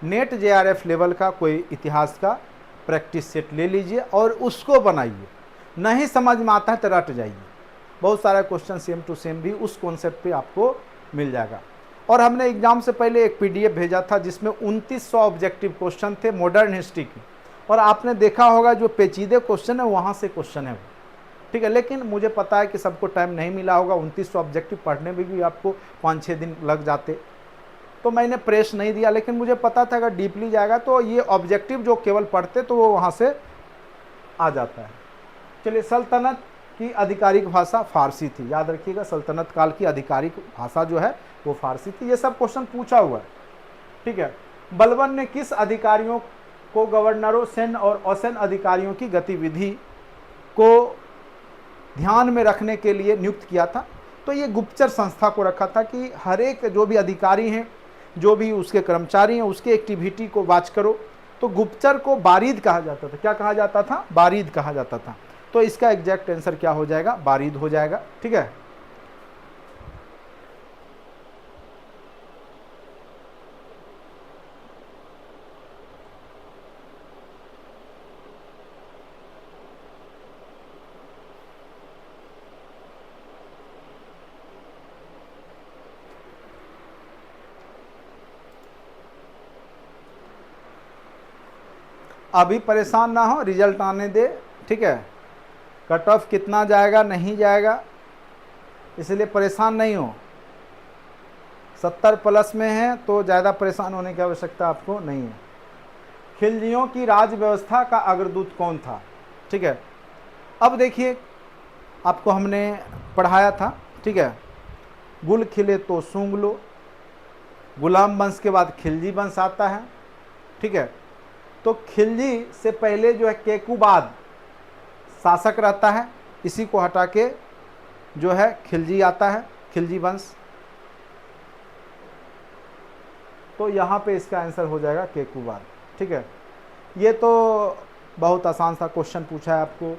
नेट जेआरएफ लेवल का कोई इतिहास का प्रैक्टिस सेट ले लीजिए और उसको बनाइए। नहीं समझ में आता है तो रट जाइए, बहुत सारा क्वेश्चन सेम टू सेम भी उस कॉन्सेप्ट पे आपको मिल जाएगा। और हमने एग्जाम से पहले एक पीडीएफ भेजा था जिसमें 2900 ऑब्जेक्टिव क्वेश्चन थे मॉडर्न हिस्ट्री की, और आपने देखा होगा जो पेचीदे क्वेश्चन है वहाँ से क्वेश्चन है वो, ठीक है। लेकिन मुझे पता है कि सबको टाइम नहीं मिला होगा, 2900 ऑब्जेक्टिव पढ़ने में भी आपको 5-6 दिन लग जाते, तो मैंने प्रेस नहीं दिया। लेकिन मुझे पता था अगर डीपली जाएगा तो ये ऑब्जेक्टिव जो केवल पढ़ते तो वो वहाँ से आ जाता है। चलिए, सल्तनत की आधिकारिक भाषा फारसी थी, याद रखिएगा, सल्तनत काल की आधिकारिक भाषा जो है वो फारसी थी। ये सब क्वेश्चन पूछा हुआ है, ठीक है। बलबन ने किस अधिकारियों को गवर्नरों, सैन्य और असैन्य अधिकारियों की गतिविधि को ध्यान में रखने के लिए नियुक्त किया था? तो ये गुप्तचर संस्था को रखा था कि हर एक जो भी अधिकारी हैं, जो भी उसके कर्मचारी हैं, उसके एक्टिविटी को वॉच करो। तो गुप्तचर को बारीद कहा जाता था। क्या कहा जाता था? बारीद कहा जाता था। तो इसका एग्जैक्ट आंसर क्या हो जाएगा? बारीद हो जाएगा, ठीक है। अभी परेशान ना हो, रिजल्ट आने दे, ठीक है। कट ऑफ कितना जाएगा नहीं जाएगा इसलिए परेशान नहीं हो। 70 प्लस में है तो ज़्यादा परेशान होने की आवश्यकता आपको नहीं है। खिलजियों की राज व्यवस्था का अग्रदूत कौन था, ठीक है। अब देखिए आपको हमने पढ़ाया था, ठीक है, गुल खिले तो सूंघ लो, गुलाम वंश के बाद खिलजी वंश आता है, ठीक है। तो खिलजी से पहले जो है केकुबाद शासक रहता है, इसी को हटा के जो है खिलजी आता है, खिलजी वंश। तो यहाँ पे इसका आंसर हो जाएगा केकुबाद, ठीक है। ये तो बहुत आसान सा क्वेश्चन पूछा है आपको।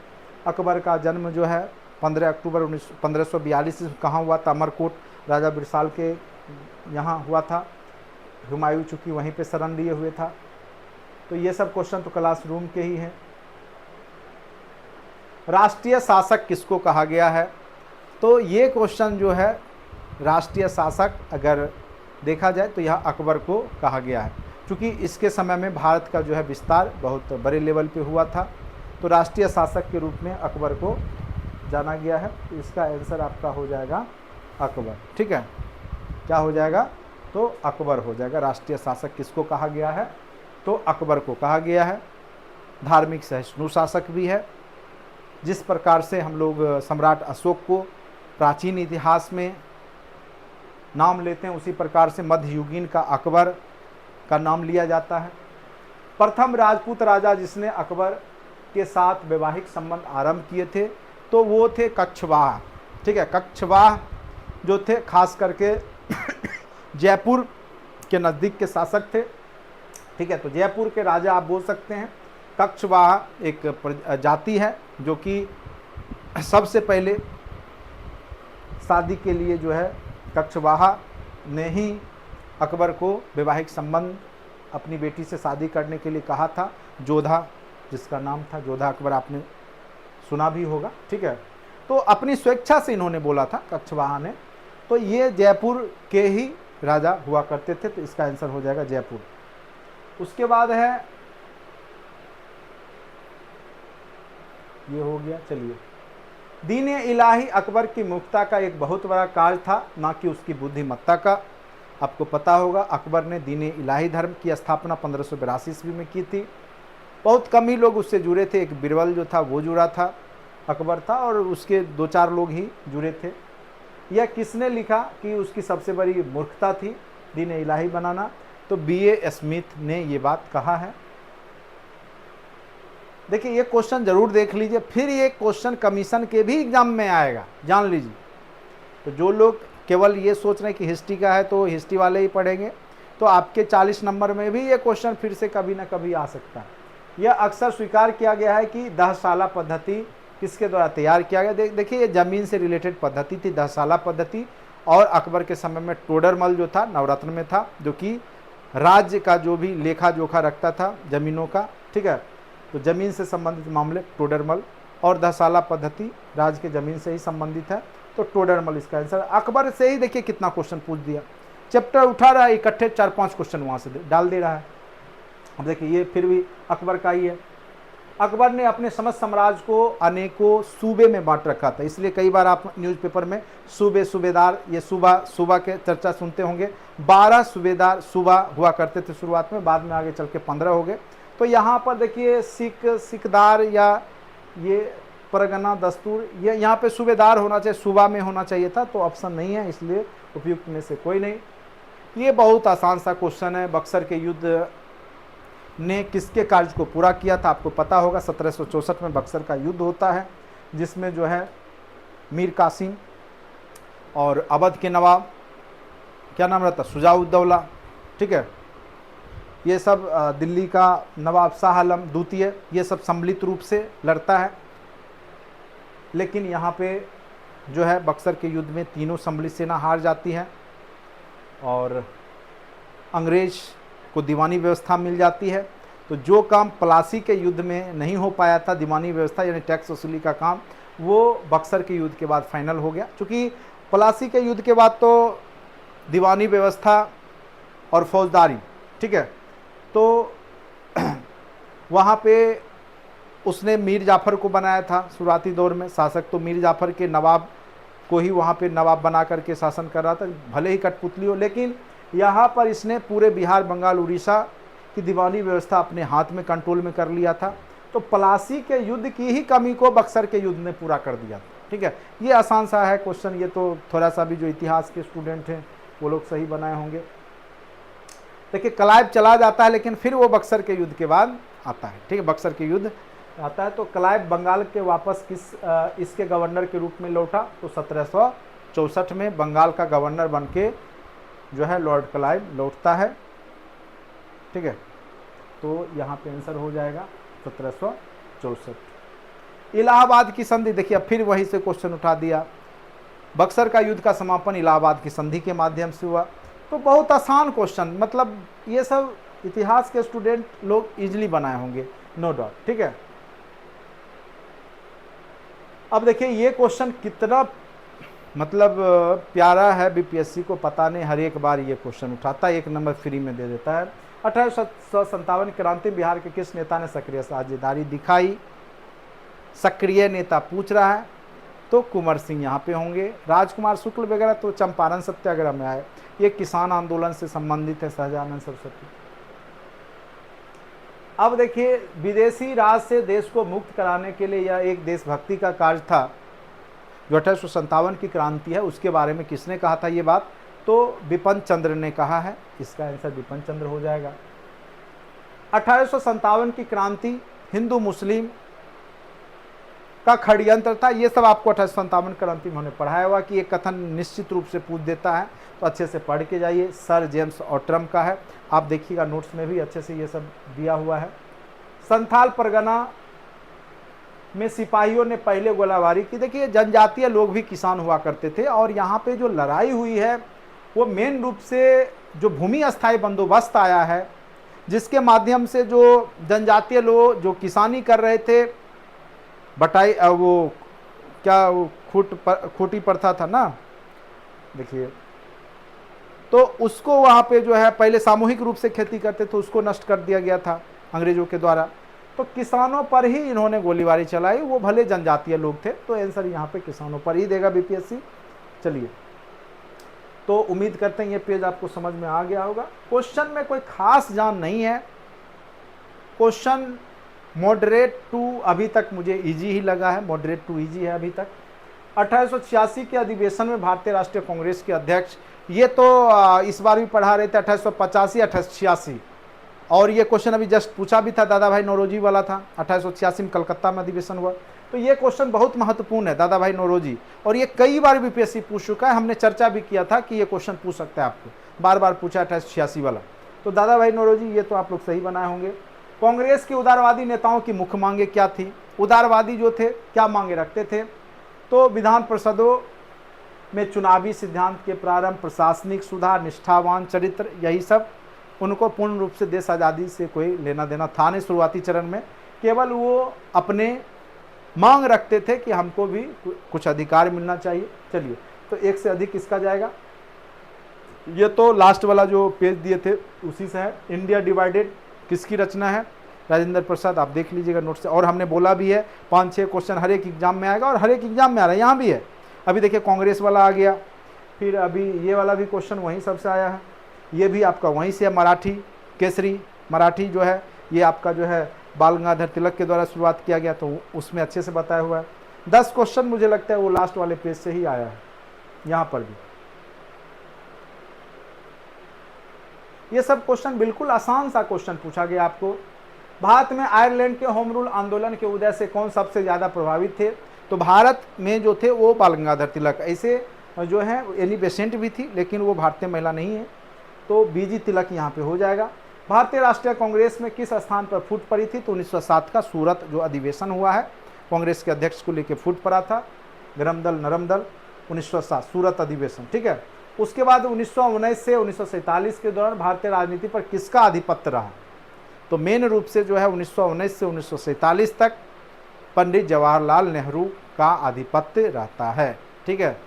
अकबर का जन्म जो है 15 अक्टूबर 1542 कहाँ हुआ था? अमरकोट राजा बिरसाल के यहाँ हुआ था। हुमायूं चूँकि वहीं पे शरण लिए हुए था। तो ये सब क्वेश्चन तो क्लासरूम के ही हैं। राष्ट्रीय शासक किसको कहा गया है? तो ये क्वेश्चन जो है राष्ट्रीय शासक अगर देखा जाए तो यह अकबर को कहा गया है, क्योंकि इसके समय में भारत का जो है विस्तार बहुत बड़े लेवल पे हुआ था। तो राष्ट्रीय शासक के रूप में अकबर को जाना गया है। तो इसका आंसर आपका हो जाएगा अकबर, ठीक है। क्या हो जाएगा? तो अकबर हो जाएगा। राष्ट्रीय शासक किसको कहा गया है? तो अकबर को कहा गया है। धार्मिक सहिष्णु शासक भी है। जिस प्रकार से हम लोग सम्राट अशोक को प्राचीन इतिहास में नाम लेते हैं, उसी प्रकार से मध्ययुगीन का अकबर का नाम लिया जाता है। प्रथम राजपूत राजा जिसने अकबर के साथ वैवाहिक संबंध आरंभ किए थे तो वो थे कच्छवाह, ठीक है। कच्छवाह जो थे खास करके जयपुर के नज़दीक के शासक थे, ठीक है। तो जयपुर के राजा आप बोल सकते हैं। कच्छवाह एक जाति है जो कि सबसे पहले शादी के लिए जो है कच्छवाहा ने ही अकबर को वैवाहिक संबंध अपनी बेटी से शादी करने के लिए कहा था। जोधा जिसका नाम था, जोधा अकबर आपने सुना भी होगा, ठीक है। तो अपनी स्वेच्छा से इन्होंने बोला था कच्छवाहा ने। तो ये जयपुर के ही राजा हुआ करते थे। तो इसका आंसर हो जाएगा जयपुर। उसके बाद है, ये हो गया। चलिए, दीन इलाही अकबर की मुक्ता का एक बहुत बड़ा कार्य था, ना कि उसकी बुद्धिमत्ता का। आपको पता होगा अकबर ने दीन इलाही धर्म की स्थापना 1582 ईस्वी में की थी। बहुत कम ही लोग उससे जुड़े थे। एक बिरबल जो था वो जुड़ा था, अकबर था, और उसके 2-4 लोग ही जुड़े थे। यह किसने लिखा कि उसकी सबसे बड़ी मूर्खता थी दीन इलाही बनाना? तो B.A. स्मिथ ने ये बात कहा है। देखिए ये क्वेश्चन जरूर देख लीजिए, फिर ये क्वेश्चन कमीशन के भी एग्जाम में आएगा, जान लीजिए। तो जो लोग केवल ये सोच रहे हैं कि हिस्ट्री का है तो हिस्ट्री वाले ही पढ़ेंगे, तो आपके 40 नंबर में भी ये क्वेश्चन फिर से कभी ना कभी आ सकता है। यह अक्सर स्वीकार किया गया है कि दहशाला पद्धति किसके द्वारा तैयार किया गया? देखिए ये जमीन से रिलेटेड पद्धति थी, दहशाला पद्धति। और अकबर के समय में टोडरमल जो था नवरत्न में था, जो कि राज्य का जो भी लेखा जोखा रखता था जमीनों का, ठीक है। तो जमीन से संबंधित मामले टोडरमल, और दहशाला पद्धति राज्य के जमीन से ही संबंधित है। तो टोडरमल इसका आंसर। अकबर से ही देखिए कितना क्वेश्चन पूछ दिया, चैप्टर उठा रहा है, इकट्ठे 4-5 क्वेश्चन वहाँ से डाल दे रहा है। अब देखिए ये फिर भी अकबर का ही है। अकबर ने अपने समस्त साम्राज्य को अनेकों सूबे में बांट रखा था। इसलिए कई बार आप न्यूज़पेपर में सूबे, सूबेदार, ये सूबा के चर्चा सुनते होंगे। 12 सूबेदार सूबा हुआ करते थे शुरुआत में, बाद में आगे चल के 15 हो गए। तो यहाँ पर देखिए सिकदार या ये परगना दस्तूर, ये यहाँ पे सूबेदार होना चाहिए, सूबा में होना चाहिए था। तो ऑप्शन नहीं है, इसलिए उपयुक्त में से कोई नहीं। ये बहुत आसान सा क्वेश्चन है। बक्सर के युद्ध ने किसके कार्य को पूरा किया था? आपको पता होगा 1764 में बक्सर का युद्ध होता है, जिसमें जो है मीर कासिम और अवध के नवाब, क्या नाम रहता, शुजाउद्दौला, ठीक है। ये सब दिल्ली का नवाब शाह आलम द्वितीय, ये सब सम्मिलित रूप से लड़ता है। लेकिन यहाँ पे जो है बक्सर के युद्ध में तीनों सम्मिलित सेना हार जाती है और अंग्रेज को दीवानी व्यवस्था मिल जाती है। तो जो काम प्लासी के युद्ध में नहीं हो पाया था, दीवानी व्यवस्था यानी टैक्स वसूली का काम, वो बक्सर के युद्ध के बाद फाइनल हो गया। क्योंकि प्लासी के युद्ध के बाद तो दीवानी व्यवस्था और फौजदारी, ठीक है। तो वहाँ पे उसने मीर जाफ़र को बनाया था शुरुआती दौर में शासक, तो मीर जाफ़र के नवाब को ही वहाँ पे नवाब बना करके शासन कर रहा था, भले ही कठपुतली हो, लेकिन यहाँ पर इसने पूरे बिहार, बंगाल, उड़ीसा की दीवानी व्यवस्था अपने हाथ में कंट्रोल में कर लिया था। तो प्लासी के युद्ध की ही कमी को बक्सर के युद्ध ने पूरा कर दिया था। ठीक है, ये आसान सा है क्वेश्चन, ये तो थोड़ा सा भी जो इतिहास के स्टूडेंट हैं वो लोग सही बनाए होंगे। देखिए क्लाइव चला जाता है लेकिन फिर वो बक्सर के युद्ध के बाद आता है। ठीक है, बक्सर के युद्ध आता है। तो क्लाइव बंगाल के वापस इसके गवर्नर के रूप में लौटा, तो 1764 में बंगाल का गवर्नर बन के जो है लॉर्ड क्लाइव लौटता है। ठीक है, तो यहाँ पे आंसर हो जाएगा 1764। इलाहाबाद की संधि, देखिए अब फिर वहीं से क्वेश्चन उठा दिया। बक्सर का युद्ध का समापन इलाहाबाद की संधि के माध्यम से हुआ। तो बहुत आसान क्वेश्चन, मतलब ये सब इतिहास के स्टूडेंट लोग इजीली बनाए होंगे, नो डाउट। ठीक है, अब देखिए ये क्वेश्चन कितना मतलब प्यारा है, बीपीएससी को पता नहीं हर एक बार ये क्वेश्चन उठाता है, 1 नंबर फ्री में दे देता है। 1857 क्रांति बिहार के किस नेता ने सक्रिय साझेदारी दिखाई? सक्रिय नेता पूछ रहा है तो कुंवर सिंह यहाँ पे होंगे। राजकुमार शुक्ल वगैरह तो चंपारण सत्याग्रह में आए, ये किसान आंदोलन से संबंधित है, सहजानंद सरस्वती। अब देखिए विदेशी राज से देश को मुक्त कराने के लिए यह एक देशभक्ति का कार्य था। जो 1857 की क्रांति है उसके बारे में किसने कहा था ये बात? तो बिपिन चंद्र ने कहा है, इसका आंसर बिपिन चंद्र हो जाएगा। 1857 की क्रांति हिंदू मुस्लिम का षड्यंत्र था, ये सब आपको 1857 क्रांति में उन्होंने पढ़ाया हुआ कि ये कथन निश्चित रूप से पूछ देता है, तो अच्छे से पढ़ के जाइए। सर जेम्स ऑट्रम का है, आप देखिएगा नोट्स में भी अच्छे से ये सब दिया हुआ है। संथाल परगना में सिपाहियों ने पहले गोलाबारी की। देखिए जनजातीय लोग भी किसान हुआ करते थे और यहाँ पे जो लड़ाई हुई है वो मेन रूप से जो भूमि अस्थायी बंदोबस्त आया है, जिसके माध्यम से जो जनजातीय लोग जो किसानी कर रहे थे, बटाई वो क्या वो खूटी प्रथा था ना, देखिए, तो उसको वहाँ पे जो है पहले सामूहिक रूप से खेती करते थे, उसको नष्ट कर दिया गया था अंग्रेजों के द्वारा। तो किसानों पर ही इन्होंने गोलीबारी चलाई, वो भले जनजातीय लोग थे, तो आंसर यहाँ पे किसानों पर ही देगा बीपीएससी। चलिए, तो उम्मीद करते हैं ये पेज आपको समझ में आ गया होगा। क्वेश्चन में कोई खास जान नहीं है, क्वेश्चन मॉडरेट टू अभी तक मुझे इजी ही लगा है, मॉडरेट टू इजी है अभी तक। 1886 के अधिवेशन में भारतीय राष्ट्रीय कांग्रेस के अध्यक्ष, ये तो इस बार भी पढ़ा रहे थे 1885 1886, और ये क्वेश्चन अभी जस्ट पूछा भी था, दादा भाई नौरोजी वाला था। 1886 में कलकत्ता में अधिवेशन हुआ, तो ये क्वेश्चन बहुत महत्वपूर्ण है, दादा भाई नौरोजी, और ये कई बार बीपीएससी पूछ चुका है। हमने चर्चा भी किया था कि ये क्वेश्चन पूछ सकता है आपको, बार बार पूछा 1886 वाला। तो दादा भाई नौरोजी ये तो आप लोग सही बनाए होंगे। कांग्रेस के उदारवादी नेताओं की मुख्य मांगे क्या थी? उदारवादी जो थे क्या मांगे रखते थे? तो विधान परिषदों में चुनावी सिद्धांत के प्रारंभ, प्रशासनिक सुधार, निष्ठावान चरित्र, यही सब। उनको पूर्ण रूप से देश आज़ादी से कोई लेना देना था नहीं शुरुआती चरण में, केवल वो अपने मांग रखते थे कि हमको भी कुछ अधिकार मिलना चाहिए। चलिए, तो एक से अधिक इसका जाएगा। ये तो लास्ट वाला जो पेज दिए थे उसी से है। इंडिया डिवाइडेड किसकी रचना है? राजेंद्र प्रसाद, आप देख लीजिएगा नोट से। और हमने बोला भी है 5-6 क्वेश्चन हर एक एग्जाम में आएगा, और हर एक एग्जाम में आ रहा है, यहाँ भी है। अभी देखिए कांग्रेस वाला आ गया, फिर अभी ये वाला भी क्वेश्चन वहीं सबसे आया है, ये भी आपका वहीं से है। मराठी केसरी, मराठी जो है ये आपका जो है बाल गंगाधर तिलक के द्वारा शुरुआत किया गया, तो उसमें अच्छे से बताया हुआ है। 10 क्वेश्चन मुझे लगता है वो लास्ट वाले पेज से ही आया है, यहाँ पर भी। ये सब क्वेश्चन बिल्कुल आसान सा क्वेश्चन पूछा गया आपको। भारत में आयरलैंड के होम रूल आंदोलन के उदय से कौन सबसे ज़्यादा प्रभावित थे? तो भारत में जो थे वो बाल गंगाधर तिलक, ऐसे जो है एनी बेसेंट भी थी, लेकिन वो भारतीय महिला नहीं है, तो बीजी तिलक यहाँ पे हो जाएगा। भारतीय राष्ट्रीय कांग्रेस में किस स्थान पर फूट पड़ी थी? तो 1907 का सूरत जो अधिवेशन हुआ है, कांग्रेस के अध्यक्ष को लेकर फूट पड़ा था। गरम दल नरम दल, 1907 सूरत अधिवेशन, ठीक है। उसके बाद 1919 से 1947 के दौरान भारतीय राजनीति पर किसका आधिपत्य रहा? तो मेन रूप से जो है 1919 से 1947 तक पंडित जवाहरलाल नेहरू का आधिपत्य रहता है, ठीक है।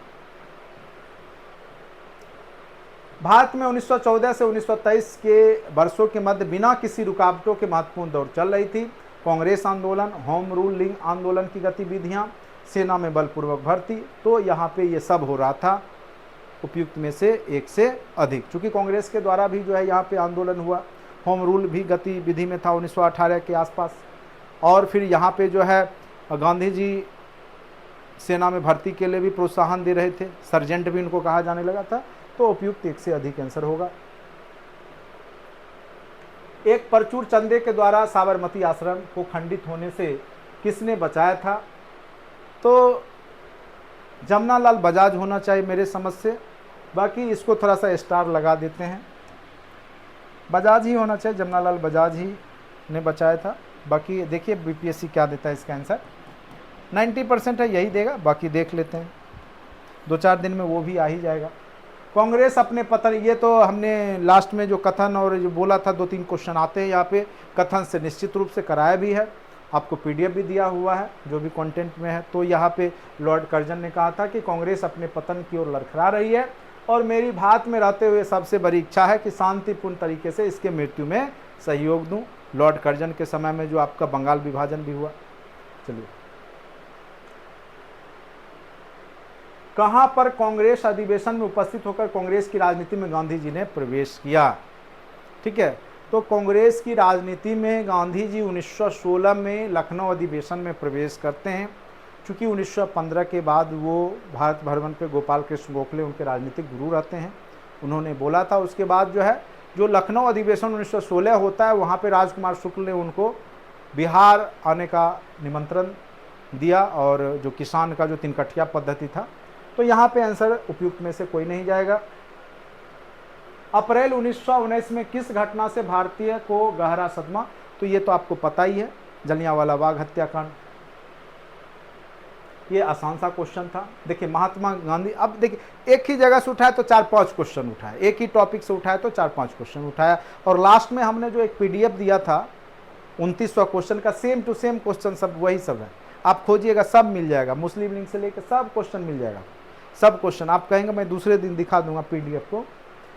भारत में 1914 से 1923 के वर्षों के मध्य बिना किसी रुकावटों के महत्वपूर्ण दौर चल रही थी। कांग्रेस आंदोलन, होम रूल लिंग आंदोलन की गतिविधियां, सेना में बलपूर्वक भर्ती, तो यहाँ पे ये सब हो रहा था उपयुक्त में से एक से अधिक। चूंकि कांग्रेस के द्वारा भी जो है यहाँ पे आंदोलन हुआ, होम रूल भी गतिविधि में था 1918 के आसपास, और फिर यहाँ पे जो है गांधी जी सेना में भर्ती के लिए भी प्रोत्साहन दे रहे थे, सर्जेंट भी उनको कहा जाने लगा था। तो उपयुक्त एक से अधिक आंसर होगा। एक परचूर चंदे के द्वारा साबरमती आश्रम को खंडित होने से किसने बचाया था? तो जमनालाल बजाज होना चाहिए मेरे समझ से, बाकी इसको थोड़ा सा स्टार लगा देते हैं, बजाज ही होना चाहिए, जमनालाल बजाज ही ने बचाया था। बाकी देखिए बीपीएससी क्या देता है इसका आंसर, 90% है, यही देगा, बाकी देख लेते हैं, 2-4 दिन में वो भी आ ही जाएगा। कांग्रेस अपने पतन, ये तो हमने लास्ट में जो कथन और जो बोला था 2-3 क्वेश्चन आते हैं यहाँ पे, कथन से निश्चित रूप से कराया भी है, आपको पीडीएफ भी दिया हुआ है जो भी कंटेंट में है। तो यहाँ पे लॉर्ड कर्जन ने कहा था कि कांग्रेस अपने पतन की ओर लड़खड़ा रही है और मेरी भारत में रहते हुए सबसे बड़ी इच्छा है कि शांतिपूर्ण तरीके से इसके मृत्यु में सहयोग दूं। लॉर्ड कर्जन के समय में जो आपका बंगाल विभाजन भी हुआ। चलिए, कहां पर कांग्रेस अधिवेशन में उपस्थित होकर कांग्रेस की राजनीति में गांधी जी ने प्रवेश किया? ठीक है, तो कांग्रेस की राजनीति में गांधी जी 1916 में लखनऊ अधिवेशन में प्रवेश करते हैं। चूँकि 1915 के बाद वो भारत भवन पे गोपाल कृष्ण गोखले उनके राजनीतिक गुरु रहते हैं, उन्होंने बोला था। उसके बाद जो है जो लखनऊ अधिवेशन 1916 होता है, वहाँ पे राजकुमार शुक्ल ने उनको बिहार आने का निमंत्रण दिया, और जो किसान का जो तिनकठिया पद्धति था। तो यहाँ पे आंसर उपयुक्त में से कोई नहीं जाएगा। अप्रैल 1919 में किस घटना से भारतीय को गहरा सदमा? तो ये तो आपको पता ही है, जलियांवाला बाग हत्याकांड। ये आसान सा क्वेश्चन था। देखिए महात्मा गांधी, अब देखिए एक ही जगह से उठाया तो 4-5 क्वेश्चन उठाया, एक ही टॉपिक से उठाया तो 4-5 क्वेश्चन उठाया, और लास्ट में हमने जो एक पीडीएफ दिया था 2900 क्वेश्चन का, सेम टू सेम क्वेश्चन सब वही सब है। आप खोजिएगा सब मिल जाएगा, मुस्लिम लिंग से लेकर सब क्वेश्चन मिल जाएगा, सब क्वेश्चन। आप कहेंगे मैं दूसरे दिन दिखा दूंगा पीडीएफ को,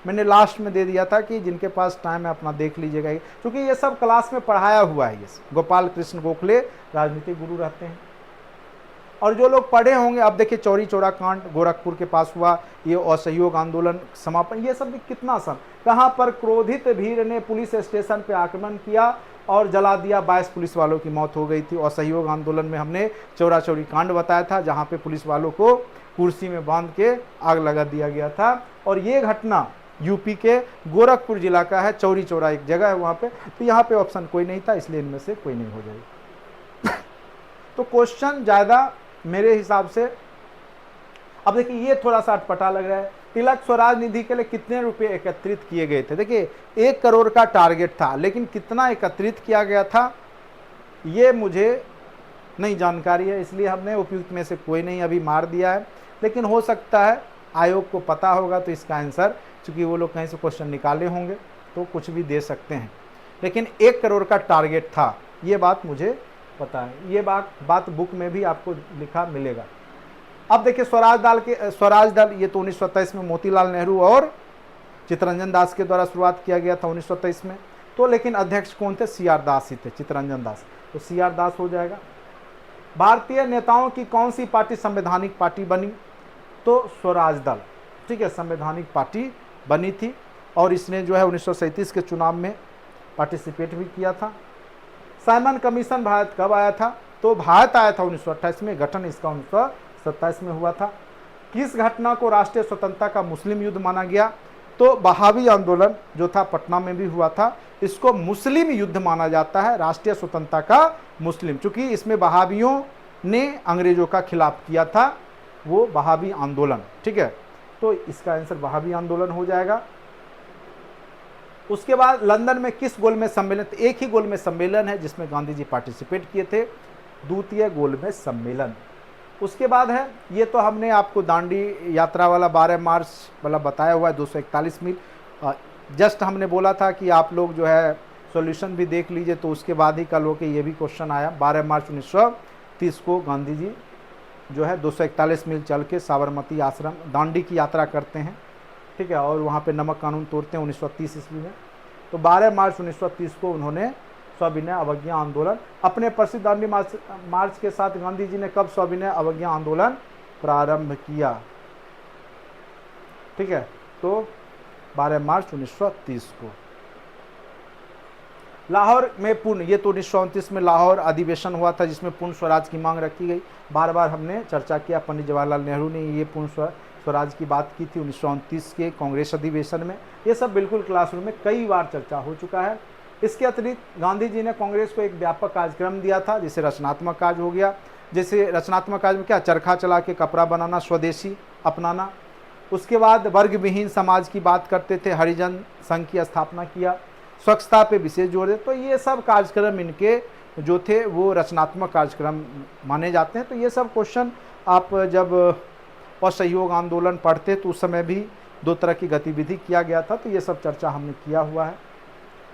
मैंने लास्ट में दे दिया था कि जिनके पास टाइम है अपना देख लीजिएगा, क्योंकि ये सब क्लास में पढ़ाया हुआ है। ये गोपाल कृष्ण गोखले राजनीतिक गुरु रहते हैं। और जो लोग पढ़े होंगे, अब देखिए चौरी चौरा कांड गोरखपुर के पास हुआ, ये असहयोग आंदोलन समापन, ये सब भी कितना सब, कहाँ पर क्रोधित भीड़ ने पुलिस स्टेशन पे आक्रमण किया और जला दिया, 22 पुलिस वालों की मौत हो गई थी। असहयोग आंदोलन में हमने चौरा चौरी कांड बताया था, जहाँ पे पुलिस वालों को कुर्सी में बांध के आग लगा दिया गया था। और ये घटना यूपी के गोरखपुर जिला का है, चौरी चौरा एक जगह है वहाँ पे। तो यहाँ पे ऑप्शन कोई नहीं था, इसलिए इनमें से कोई नहीं हो जाएगी। तो क्वेश्चन ज़्यादा मेरे हिसाब से, अब देखिए ये थोड़ा सा अटपटा लग रहा है। तिलक स्वराज निधि के लिए कितने रुपए एकत्रित किए गए थे? देखिए 1 करोड़ का टारगेट था, लेकिन कितना एकत्रित किया गया था ये मुझे नहीं जानकारी है, इसलिए हमने उपयुक्त में से कोई नहीं अभी मार दिया है। लेकिन हो सकता है आयोग को पता होगा, तो इसका आंसर, चूँकि वो लोग कहीं से क्वेश्चन निकाले होंगे तो कुछ भी दे सकते हैं, लेकिन 1 करोड़ का टारगेट था, ये बात मुझे पता है। ये बात बुक में भी आपको लिखा मिलेगा। अब देखिए स्वराज दल ये तो 1927 में मोतीलाल नेहरू और चित्तरंजन दास के द्वारा शुरुआत किया गया था 1923 में। तो लेकिन अध्यक्ष कौन थे? CR दास ही थे, चित्तरंजन दास, तो CR दास हो जाएगा। भारतीय नेताओं की कौन सी पार्टी संवैधानिक पार्टी बनी? तो स्वराज दल, ठीक है, संवैधानिक पार्टी बनी थी, और इसने जो है 1937 के चुनाव में पार्टिसिपेट भी किया था। साइमन कमीशन भारत कब आया था? तो भारत आया था 1928 में, गठन इसका 1927 में हुआ था। किस घटना को राष्ट्रीय स्वतंत्रता का मुस्लिम युद्ध माना गया? तो बहावी आंदोलन जो था पटना में भी हुआ था, इसको मुस्लिम युद्ध माना जाता है, राष्ट्रीय स्वतंत्रता का मुस्लिम, चूंकि इसमें बहावियों ने अंग्रेजों का खिलाफ किया था वो बहावी आंदोलन, ठीक है। तो इसका आंसर बहावी आंदोलन हो जाएगा। उसके बाद लंदन में किस गोलमेज सम्मेलन? एक ही गोलमेज सम्मेलन है जिसमें गांधी जी पार्टिसिपेट किए थे, द्वितीय गोलमेज सम्मेलन। उसके बाद है, ये तो हमने आपको दांडी यात्रा वाला 12 मार्च वाला बताया हुआ है, 241 मील। जस्ट हमने बोला था कि आप लोग जो है सॉल्यूशन भी देख लीजिए, तो उसके बाद ही कल हो के ये भी क्वेश्चन आया। 12 मार्च 1930 को गांधी जी जो है 241 मील चल के साबरमती आश्रम दांडी की यात्रा करते हैं। ठीक है, और वहाँ पे नमक कानून तोड़ते हैं 1930 ईस्वी में। तो 12 मार्च 1930 को उन्होंने सविनय अवज्ञा आंदोलन, अपने प्रसिद्ध दांडी मार्च के साथ गांधी जी ने कब सविनय अवज्ञा आंदोलन प्रारंभ किया? ठीक है, तो 12 मार्च 1930 को। लाहौर में पूर्ण, ये तो 1929 में लाहौर अधिवेशन हुआ था जिसमें पूर्ण स्वराज की मांग रखी गई। बार बार हमने चर्चा किया, पंडित जवाहरलाल नेहरू ने ये पूर्ण स्वराज की बात की थी 1929 के कांग्रेस अधिवेशन में। ये सब बिल्कुल क्लासरूम में कई बार चर्चा हो चुका है। इसके अतिरिक्त गांधी जी ने कांग्रेस को एक व्यापक कार्यक्रम दिया था, जिसे रचनात्मक कार्य हो गया। जैसे रचनात्मक कार्य में क्या, चरखा चला के कपड़ा बनाना, स्वदेशी अपनाना। उसके बाद वर्ग विहीन समाज की बात करते थे, हरिजन संघ की स्थापना किया, स्वच्छता पे विशेष जोर दे। तो ये सब कार्यक्रम इनके जो थे वो रचनात्मक कार्यक्रम माने जाते हैं। तो ये सब क्वेश्चन आप जब असहयोग आंदोलन पढ़ते तो उस समय भी दो तरह की गतिविधि किया गया था, तो ये सब चर्चा हमने किया हुआ है।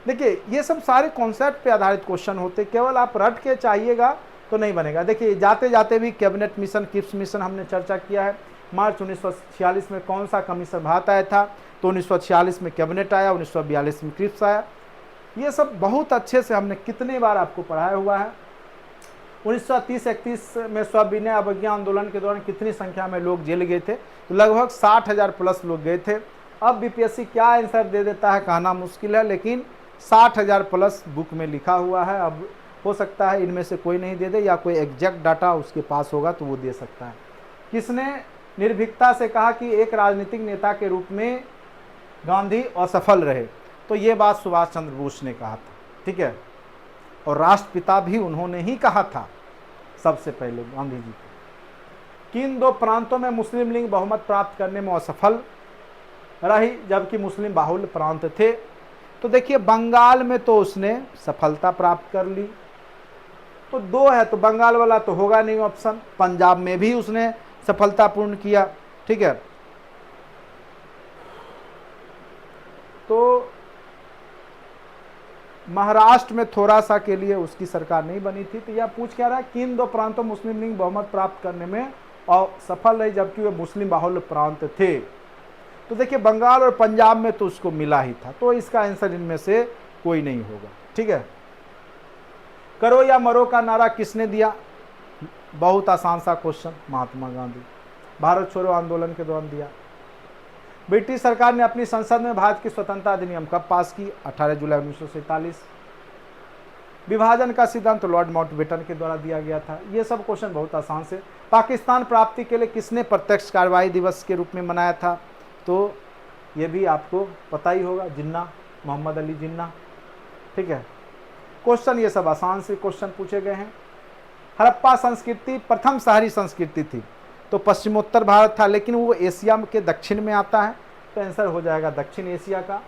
देखिए ये सब सारे कॉन्सेप्ट पे आधारित क्वेश्चन होते, केवल आप रट के चाहिएगा तो नहीं बनेगा। देखिए जाते जाते भी कैबिनेट मिशन, क्रिप्स मिशन हमने चर्चा किया है। मार्च 1946 में कौन सा कमीशन भारत आया था? तो 1946 में कैबिनेट आया, 1942 में क्रिप्स आया। ये सब बहुत अच्छे से हमने कितने बार आपको पढ़ाया हुआ है। 1930-31 में सविनय अवज्ञा आंदोलन के दौरान कितनी संख्या में लोग जेल गए थे? तो लगभग 60,000 प्लस लोग गए थे। अब बीपीएससी क्या आंसर दे देता है कहना मुश्किल है, लेकिन 60,000 प्लस बुक में लिखा हुआ है। अब हो सकता है इनमें से कोई नहीं दे दे, या कोई एग्जैक्ट डाटा उसके पास होगा तो वो दे सकता है। किसने निर्भीकता से कहा कि एक राजनीतिक नेता के रूप में गांधी असफल रहे? तो ये बात सुभाष चंद्र बोस ने कहा था, ठीक है, और राष्ट्रपिता भी उन्होंने ही कहा था सबसे पहले गांधी जी को। किन दो प्रांतों में मुस्लिम लीग बहुमत प्राप्त करने में असफल रही जबकि मुस्लिम बाहुल्य प्रांत थे? तो देखिए बंगाल में तो उसने सफलता प्राप्त कर ली, तो दो है, तो बंगाल वाला तो होगा नहीं ऑप्शन। पंजाब में भी उसने सफलतापूर्ण किया, ठीक है। तो महाराष्ट्र में थोड़ा सा के लिए उसकी सरकार नहीं बनी थी। तो यह पूछ क्या रहा है, किन दो प्रांतों मुस्लिम लीग बहुमत प्राप्त करने में और सफल रही जबकि वे मुस्लिम बाहुल्य प्रांत थे? तो देखिए बंगाल और पंजाब में तो उसको मिला ही था, तो इसका आंसर इनमें से कोई नहीं होगा, ठीक है। करो या मरो का नारा किसने दिया? बहुत आसान सा क्वेश्चन, महात्मा गांधी। भारत छोड़ो आंदोलन के दौरान दिया। ब्रिटिश सरकार ने अपनी संसद में भारत की स्वतंत्रता अधिनियम कब पास की? 18 जुलाई 1947। विभाजन का सिद्धांत लॉर्ड माउंटबेटन के द्वारा दिया गया था। ये सब क्वेश्चन बहुत आसान से। पाकिस्तान प्राप्ति के लिए किसने प्रत्यक्ष कार्रवाई दिवस के रूप में मनाया था? तो ये भी आपको पता ही होगा, जिन्ना, मोहम्मद अली जिन्ना, ठीक है। क्वेश्चन ये सब आसान से क्वेश्चन पूछे गए हैं। हड़प्पा संस्कृति प्रथम शहरी संस्कृति थी, तो पश्चिमोत्तर भारत था, लेकिन वो एशिया के दक्षिण में आता है, तो आंसर हो जाएगा दक्षिण एशिया का।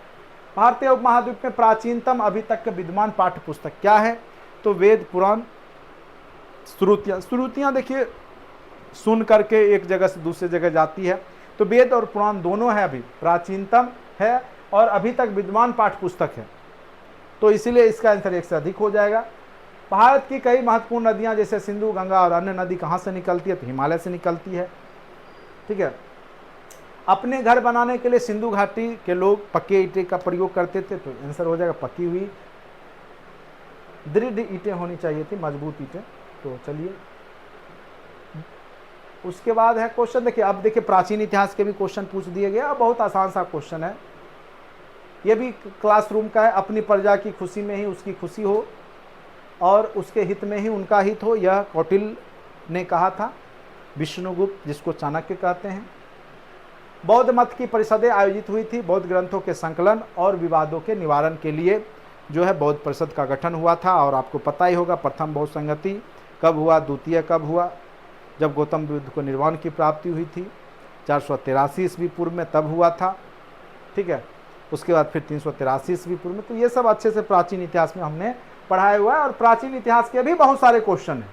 भारतीय उपमहाद्वीप में प्राचीनतम अभी तक के विद्यमान पाठ्य पुस्तक क्या है? तो वेद, पुराण, श्रुतियाँ। श्रुतियाँ देखिए सुन करके एक जगह से दूसरी जगह जाती है, तो वेद और पुराण दोनों है, अभी प्राचीनतम है और अभी तक विद्यमान पाठ्य पुस्तक है, तो इसीलिए इसका आंसर एक से अधिक हो जाएगा। भारत की कई महत्वपूर्ण नदियां जैसे सिंधु, गंगा और अन्य नदी कहाँ से निकलती है? तो हिमालय से निकलती है, ठीक है। अपने घर बनाने के लिए सिंधु घाटी के लोग पक्के ईंटें का प्रयोग करते थे, तो आंसर हो जाएगा पकी हुई दृढ़ ईंटें होनी चाहिए थी, मजबूत ईंटें। तो चलिए उसके बाद है क्वेश्चन, देखिए अब देखिए प्राचीन इतिहास के भी क्वेश्चन पूछ दिए गए। अब बहुत आसान सा क्वेश्चन है, ये भी क्लासरूम का है। अपनी प्रजा की खुशी में ही उसकी खुशी हो और उसके हित में ही उनका हित हो, यह कौटिल्य ने कहा था। विष्णुगुप्त, जिसको चाणक्य कहते हैं। बौद्ध मत की परिषदें आयोजित हुई थी, बौद्ध ग्रंथों के संकलन और विवादों के निवारण के लिए जो है बौद्ध परिषद का गठन हुआ था। और आपको पता ही होगा प्रथम बौद्ध संगति कब हुआ, द्वितीय कब हुआ? जब गौतम बुद्ध को निर्वाण की प्राप्ति हुई थी 483 ईस्वी पूर्व में, तब हुआ था, ठीक है। उसके बाद फिर 383 ईस्वी पूर्व में। तो ये सब अच्छे से प्राचीन इतिहास में हमने पढ़ाया हुआ है, और प्राचीन इतिहास के भी बहुत सारे क्वेश्चन हैं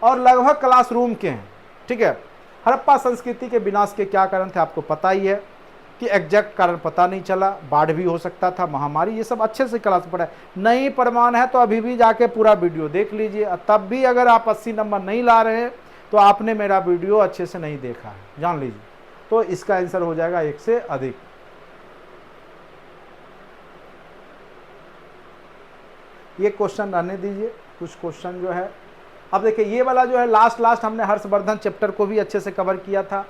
और लगभग क्लासरूम के हैं, ठीक है। हड़प्पा संस्कृति के विनाश के क्या कारण थे? आपको पता ही है कि एग्जैक्ट कारण पता नहीं चला, बाढ़ भी हो सकता था, महामारी, ये सब अच्छे से क्लास पढ़ा है। नहीं प्रमाण है तो अभी भी जाके पूरा वीडियो देख लीजिए। तब भी अगर आप 80 नंबर नहीं ला रहे हैं तो आपने मेरा वीडियो अच्छे से नहीं देखा है, जान लीजिए। तो इसका आंसर हो जाएगा 1 से अधिक। ये क्वेश्चन रहने दीजिए, कुछ क्वेश्चन जो है। अब देखिए ये वाला जो है लास्ट हमने हर्षवर्धन चैप्टर को भी अच्छे से कवर किया था।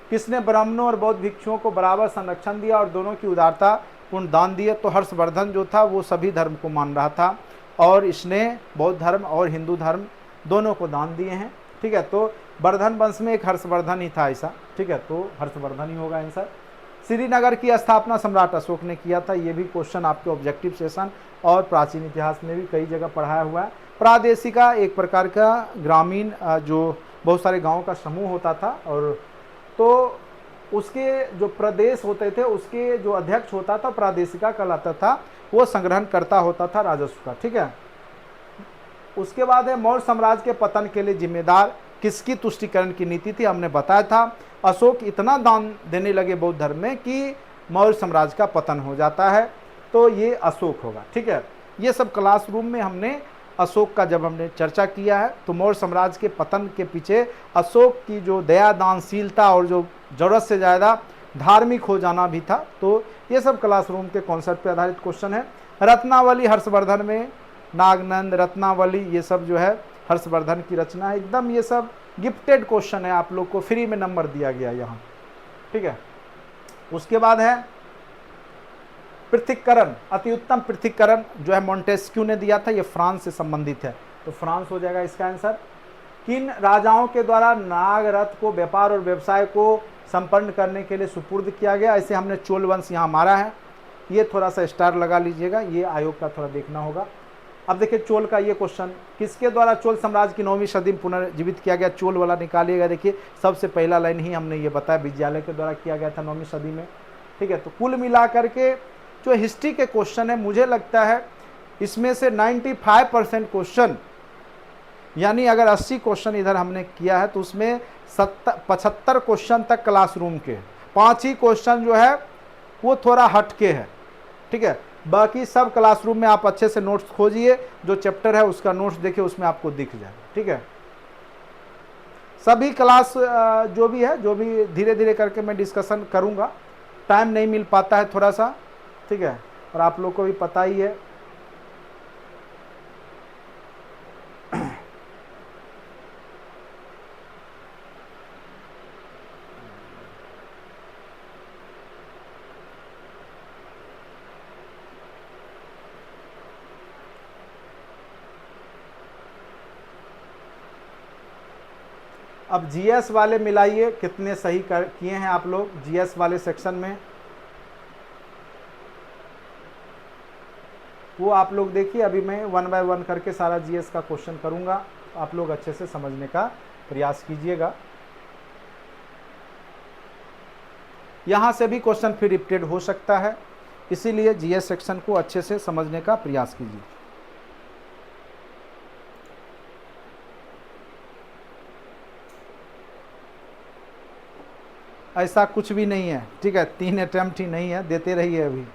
किसने ब्राह्मणों और बौद्ध भिक्षुओं को बराबर संरक्षण दिया और दोनों की उदारता पूर्ण दान दिए? तो हर्षवर्धन जो था वो सभी धर्म को मान रहा था और इसने बौद्ध धर्म और हिंदू धर्म दोनों को दान दिए हैं। ठीक है, तो वर्धन वंश में एक हर्षवर्धन ही था ऐसा। ठीक है, तो हर्षवर्धन ही होगा आंसर। श्रीनगर की स्थापना सम्राट अशोक ने किया था। ये भी क्वेश्चन आपके ऑब्जेक्टिव सेशन और प्राचीन इतिहास में भी कई जगह पढ़ाया हुआ है। प्रादेशिका एक प्रकार का ग्रामीण जो बहुत सारे गाँव का समूह होता था, और तो उसके जो प्रदेश होते थे उसके जो अध्यक्ष होता था प्रादेशिका कहलाता था, वो संग्रहण करता होता था राजस्व का। ठीक है, उसके बाद है मौर्य साम्राज्य के पतन के लिए जिम्मेदार किसकी तुष्टिकरण की नीति थी? हमने बताया था अशोक इतना दान देने लगे बौद्ध धर्म में कि मौर्य साम्राज्य का पतन हो जाता है, तो ये अशोक होगा। ठीक है, ये सब क्लासरूम में हमने अशोक का जब हमने चर्चा किया है, तो मौर्य साम्राज्य के पतन के पीछे अशोक की जो दया दानशीलता और जो ज़रूरत से ज़्यादा धार्मिक हो जाना भी था। तो ये सब क्लासरूम के कॉन्सेप्ट पे आधारित क्वेश्चन है। रत्नावली हर्षवर्धन में, नागनंद, रत्नावली, ये सब जो है हर्षवर्धन की रचना है। एकदम ये सब गिफ्टेड क्वेश्चन है, आप लोग को फ्री में नंबर दिया गया यहाँ। ठीक है, उसके बाद है पृथक्करण, अति उत्तम पृथक्करण जो है मोंटेस्क्यू ने दिया था। ये फ्रांस से संबंधित है, तो फ्रांस हो जाएगा इसका आंसर। किन राजाओं के द्वारा नागरथ को व्यापार और व्यवसाय को संपन्न करने के लिए सुपुर्द किया गया? ऐसे हमने चोल वंश यहाँ मारा है, ये थोड़ा सा स्टार लगा लीजिएगा, ये आयोग का थोड़ा देखना होगा। अब देखिए चोल का ये क्वेश्चन, किसके द्वारा चोल साम्राज्य की 9वीं सदी में पुनर्जीवित किया गया? चोल वाला निकालिएगा। देखिए सबसे पहला लाइन ही हमने ये बताया, विद्यालय के द्वारा किया गया था 9वीं सदी में। ठीक है, तो कुल मिलाकर के जो हिस्ट्री के क्वेश्चन है, मुझे लगता है इसमें से 95% क्वेश्चन, यानी अगर 80 क्वेश्चन इधर हमने किया है तो उसमें 75 क्वेश्चन तक क्लासरूम के, 5 ही क्वेश्चन जो है वो थोड़ा हटके है। ठीक है, बाकी सब क्लासरूम में आप अच्छे से नोट्स खोजिए, जो चैप्टर है उसका नोट्स देखिए, उसमें आपको दिख जाएगा। ठीक है, सभी क्लास जो भी है, जो भी धीरे धीरे करके मैं डिस्कशन करूंगा, टाइम नहीं मिल पाता है थोड़ा सा। ठीक है, और आप लोग को भी पता ही है। अब जीएस वाले मिलाइए, कितने सही किए हैं आप लोग जीएस वाले सेक्शन में, वो आप लोग देखिए। अभी मैं 1 बाय 1 करके सारा जीएस का क्वेश्चन करूंगा, आप लोग अच्छे से समझने का प्रयास कीजिएगा। यहाँ से भी क्वेश्चन फिर रिपीटेड हो सकता है, इसीलिए जीएस सेक्शन को अच्छे से समझने का प्रयास कीजिए। ऐसा कुछ भी नहीं है। ठीक है, 3 अटेम्प्ट ही नहीं है, देते रहिए। अभी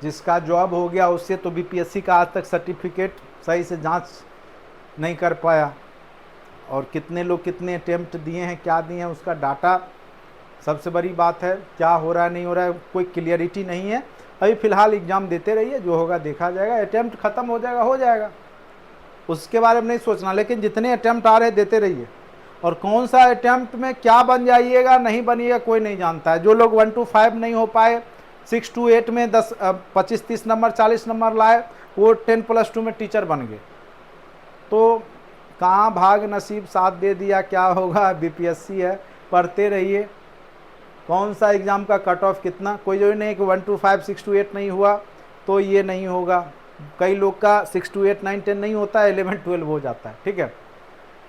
जिसका जॉब हो गया उससे तो बीपीएससी का आज तक सर्टिफिकेट सही से जांच नहीं कर पाया, और कितने लोग कितने अटेम्प्ट दिए हैं, क्या दिए हैं, उसका डाटा सबसे बड़ी बात है। क्या हो रहा है नहीं हो रहा है कोई क्लियरिटी नहीं है। अभी फ़िलहाल एग्ज़ाम देते रहिए, जो होगा देखा जाएगा। अटेम्प्ट ख़त्म हो जाएगा, हो जाएगा, उसके बारे में नहीं सोचना, लेकिन जितने अटेम्प्ट आ रहे हैं देते रहिए। और कौन सा अटेम्प्ट में क्या बन जाइएगा नहीं बनिएगा कोई नहीं जानता है। जो लोग 1 to 5 नहीं हो पाए, 6 to 8 में 10 25-30 नंबर 40 नंबर लाए, वो 10+2 में टीचर बन गए। तो कहाँ भाग नसीब साथ दे दिया, क्या होगा, बीपीएससी है, पढ़ते रहिए। कौन सा एग्ज़ाम का कट ऑफ कितना, कोई जो नहीं कि 1 to 5 6 to 8 नहीं हुआ तो ये नहीं होगा। कई लोग का 6 to 8 9 10 नहीं होता है, 11 12 हो जाता है। ठीक है,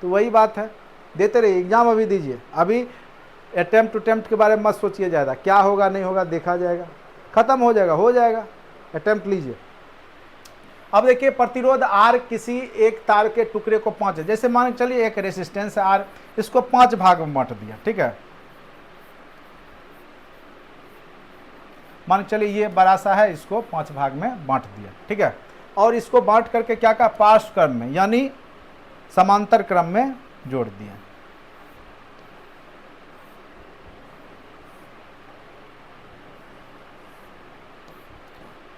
तो वही बात है, देते रहिए एग्ज़ाम। अभी दीजिए, अभी अटेम्प्ट टू अटेम्प्ट के बारे में मत सोचिए ज़्यादा, क्या होगा नहीं होगा देखा जाएगा, ख़त्म हो जाएगा, हो जाएगा। अटेम्प्ट लीजिए। अब देखिए प्रतिरोध आर किसी एक तार के टुकड़े को 5, जैसे मान के चलिए एक रेसिस्टेंस आर, इसको 5 भाग में बांट दिया। ठीक है, मान के चलिए ये बड़ा सा है, इसको 5 भाग में बांट दिया। ठीक है, और इसको बांट करके क्या कहा, पार्श्व क्रम में यानी समांतर क्रम में जोड़ दिया।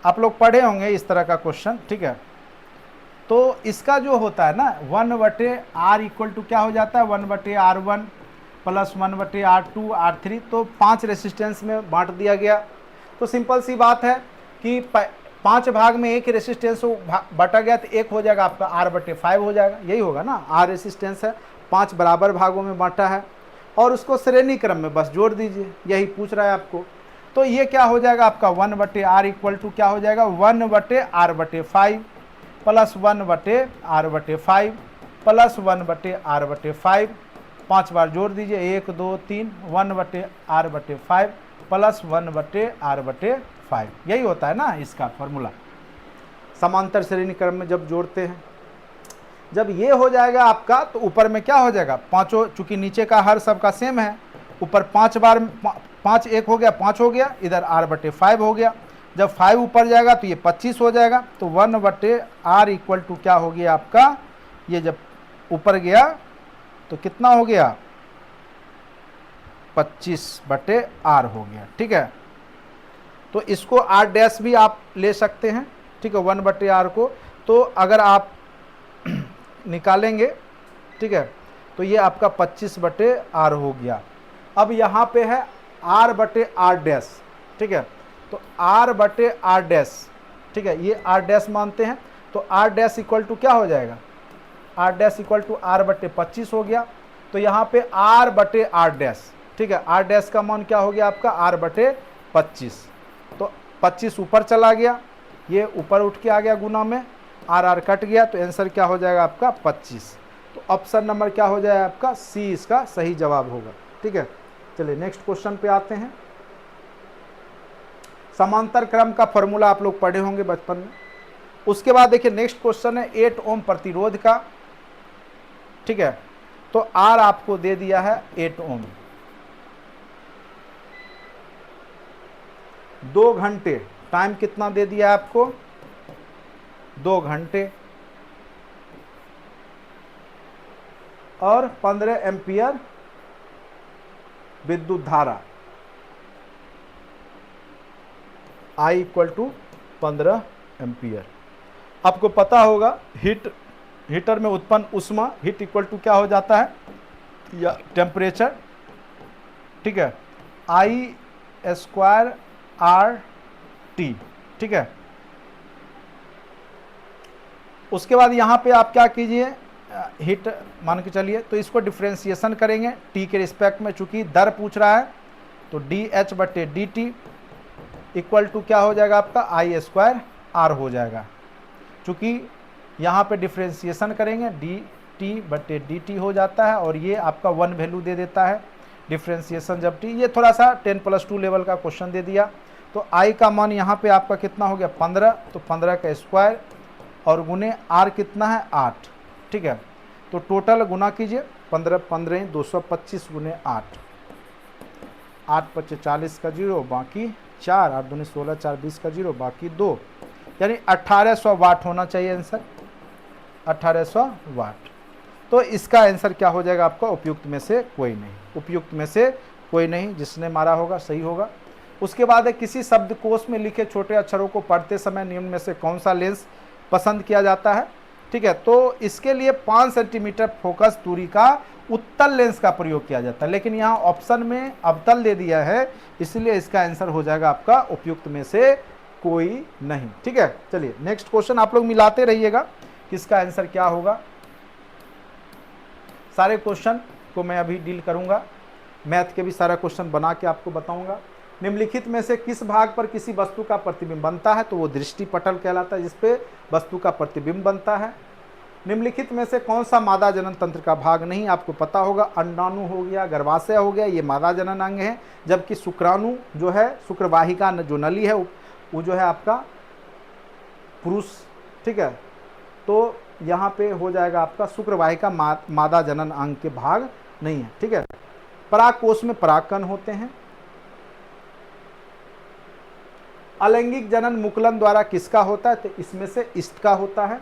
आप लोग पढ़े होंगे इस तरह का क्वेश्चन, ठीक है। तो इसका जो होता है ना 1/r इक्वल टू क्या हो जाता है 1/r1 प्लस 1/r2 R3, तो 5 रेसिस्टेंस में बांट दिया गया। तो सिंपल सी बात है कि 5 भाग में एक रेसिस्टेंस बांटा गया तो एक हो जाएगा आपका R/5 हो जाएगा, यही होगा ना। R रेसिस्टेंस है, 5 बराबर भागों में बांटा है और उसको श्रेणी क्रम में बस जोड़ दीजिए, यही पूछ रहा है आपको। तो ये क्या हो जाएगा आपका 1/r इक्वल टू क्या हो जाएगा 1/r/5 plus 1/r/5 plus 1/r/5, 5 बार जोड़ दीजिए 1 2 3, 1/r/5 प्लस 1/r/5, यही होता है ना इसका फॉर्मूला समांतर श्रेणी क्रम में जब जोड़ते हैं। जब ये हो जाएगा आपका तो ऊपर में क्या हो जाएगा पांचों, चूंकि नीचे का हर सबका सेम है, ऊपर 5 बार 5 1 हो गया 5 हो गया, इधर r/5 हो गया। जब 5 ऊपर जाएगा तो ये 25 हो जाएगा। तो 1/r इक्वल टू क्या हो गया आपका, ये जब ऊपर गया तो कितना हो गया 25/r हो गया, ठीक है। तो इसको r' भी आप ले सकते हैं, ठीक है, 1/r को। तो अगर आप निकालेंगे, ठीक है, तो ये आपका 25/r हो गया। अब यहाँ पे है r/r', ठीक है, तो r/r', ठीक है, ये r' मानते हैं। तो r' इक्वल टू क्या हो जाएगा r' इक्वल टू r/25 हो गया। तो यहाँ पे r/r', ठीक है, r' का मान क्या हो गया आपका r/25। तो 25 ऊपर चला गया, ये ऊपर उठ के आ गया गुना में, r कट गया, तो आंसर क्या हो जाएगा आपका 25। तो ऑप्शन नंबर क्या हो जाएगा आपका सी इसका सही जवाब होगा, ठीक है। चलिए नेक्स्ट क्वेश्चन पे आते हैं। समांतर क्रम का फॉर्मूला आप लोग पढ़े होंगे बचपन में। उसके बाद देखिए नेक्स्ट क्वेश्चन है 8 ओम प्रतिरोध का, ठीक है। तो R आपको दे दिया है 8 ओम, 2 घंटे, टाइम कितना दे दिया है आपको 2 घंटे, और 15 एम्पियर विद्युत धारा, I इक्वल टू 15 एम्पियर। आपको पता होगा हीटर में उत्पन्न ऊष्मा, हीट इक्वल टू क्या हो जाता है या टेम्परेचर, ठीक है, I² RT, ठीक है। उसके बाद यहाँ पे आप क्या कीजिए हीट मान के चलिए, तो इसको डिफ्रेंशिएशन करेंगे टी के रिस्पेक्ट में, चूंकि दर पूछ रहा है। तो dH/dt इक्वल टू क्या हो जाएगा आपका I² R हो जाएगा। चूंकि यहाँ पे डिफ्रेंशिएशन करेंगे dt/dt हो जाता है, और ये आपका 1 वैल्यू दे देता है डिफ्रेंशिएशन जब t। ये थोड़ा सा 10+2 लेवल का क्वेश्चन दे दिया। तो I का मान यहाँ पे आपका कितना हो गया 15, तो 15 का स्क्वायर और गुने R कितना है 8, ठीक है। तो टोटल गुना कीजिए 15 225 गुने 8, 8 × 5 40 का 0 बाकी 4, 8 दूनी 16, 4 20 का 0 बाकी 2, यानी 1800 वाट होना चाहिए आंसर, 1800 वाट। तो इसका आंसर क्या हो जाएगा आपका उपयुक्त में से कोई नहीं, उपयुक्त में से कोई नहीं, जिसने मारा होगा सही होगा। उसके बाद है किसी शब्दकोश में लिखे छोटे अक्षरों को पढ़ते समय निम्न में से कौन सा लेंस पसंद किया जाता है, ठीक है। तो इसके लिए 5 सेंटीमीटर फोकस दूरी का उत्तल लेंस का प्रयोग किया जाता है, लेकिन यहाँ ऑप्शन में अवतल दे दिया है, इसलिए इसका आंसर हो जाएगा आपका उपयुक्त में से कोई नहीं, ठीक है। चलिए नेक्स्ट क्वेश्चन आप लोग मिलाते रहिएगा किसका आंसर क्या होगा। सारे क्वेश्चन को मैं अभी डील करूंगा, मैथ के भी सारा क्वेश्चन बना के आपको बताऊंगा। निम्नलिखित में से किस भाग पर किसी वस्तु का प्रतिबिंब बनता है, तो वो दृष्टि पटल कहलाता है, जिसपे वस्तु का प्रतिबिंब बनता है। निम्नलिखित में से कौन सा मादा जनन तंत्र का भाग नहीं, आपको पता होगा अंडाणु हो गया, गर्भाशय हो गया, ये मादा जनन अंग है, जबकि शुक्राणु जो है शुक्रवाहिका जो नली है वो जो है आपका पुरुष, ठीक है। तो यहाँ पे हो जाएगा आपका शुक्रवाहिका मादा जनन अंग के भाग नहीं है, ठीक है। परागकोश में परागकण होते हैं। अलैंगिक जनन मुकुलन द्वारा किसका होता है, तो इसमें से इष्ट का होता है।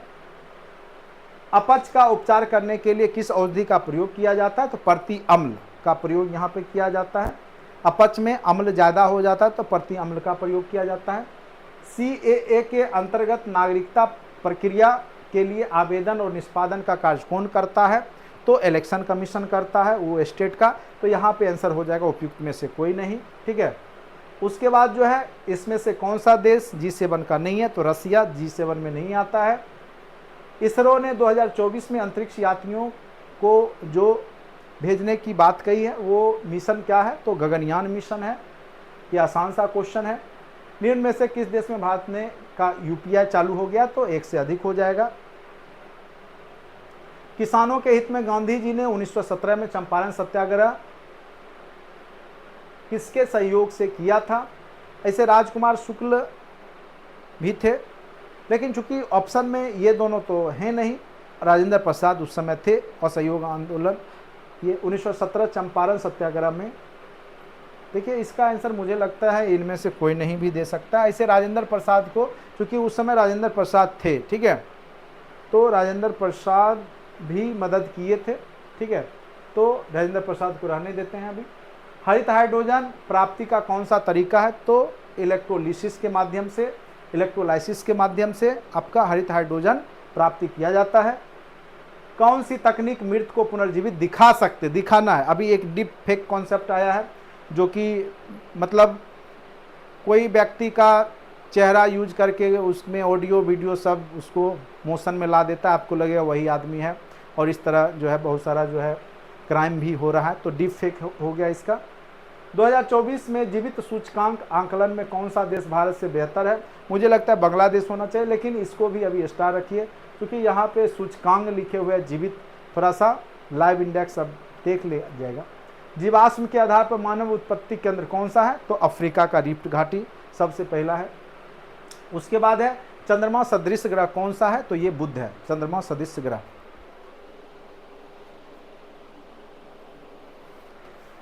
अपच का उपचार करने के लिए किस औषधि का प्रयोग किया जाता है, तो प्रति अम्ल का प्रयोग यहाँ पे किया जाता है। अपच में अम्ल ज़्यादा हो जाता है तो प्रति अम्ल का प्रयोग किया जाता है। CAA के अंतर्गत नागरिकता प्रक्रिया के लिए आवेदन और निष्पादन का कार्य कौन करता है? तो इलेक्शन कमीशन करता है, वो स्टेट का। तो यहाँ पे आंसर हो जाएगा उपयुक्त में से कोई नहीं, ठीक है। उसके बाद जो है इसमें से कौन सा देश G7 का नहीं है? तो रसिया G7 में नहीं आता है। इसरो ने 2024 में अंतरिक्ष यात्रियों को जो भेजने की बात कही है वो मिशन क्या है? तो गगनयान मिशन है। ये आसान सा क्वेश्चन है। निम्न में से किस देश में भारत ने का UPI चालू हो गया? तो एक से अधिक हो जाएगा। किसानों के हित में गांधी जी ने 1917 में चंपारण सत्याग्रह किसके सहयोग से किया था? ऐसे राजकुमार शुक्ल भी थे, लेकिन चूंकि ऑप्शन में ये दोनों तो हैं नहीं, राजेंद्र प्रसाद उस समय थे। असहयोग आंदोलन ये 1917 चंपारण सत्याग्रह में। देखिए इसका आंसर मुझे लगता है इनमें से कोई नहीं भी दे सकता। ऐसे राजेंद्र प्रसाद को, क्योंकि उस समय राजेंद्र प्रसाद थे, ठीक है, तो राजेंद्र प्रसाद भी मदद किए थे, ठीक है, तो राजेंद्र प्रसाद को रहने देते हैं अभी। हरित हाइड्रोजन प्राप्ति का कौन सा तरीका है? तो इलेक्ट्रोलिसिस के माध्यम से, इलेक्ट्रोलाइसिस के माध्यम से आपका हरित हाइड्रोजन प्राप्ति किया जाता है। कौन सी तकनीक मृत को पुनर्जीवित दिखाना है? अभी एक डीप फेक कॉन्सेप्ट आया है, जो कि मतलब कोई व्यक्ति का चेहरा यूज करके उसमें ऑडियो वीडियो सब उसको मोशन में ला देता है, आपको लगेगा वही आदमी है, और इस तरह जो है बहुत सारा जो है क्राइम भी हो रहा है। तो डीप फेक हो गया इसका। 2024 में जीवित सूचकांक आंकलन में कौन सा देश भारत से बेहतर है? मुझे लगता है बांग्लादेश होना चाहिए, लेकिन इसको भी अभी स्टार रखिए, क्योंकि यहाँ पे सूचकांक लिखे हुए जीवित, थोड़ा सा लाइव इंडेक्स अब देख ले जाएगा। जीवाश्म के आधार पर मानव उत्पत्ति केंद्र कौन सा है? तो अफ्रीका का रिफ्ट घाटी सबसे पहला है। उसके बाद है चंद्रमा सदृश ग्रह कौन सा है? तो ये बुध है, चंद्रमा सदृश ग्रह।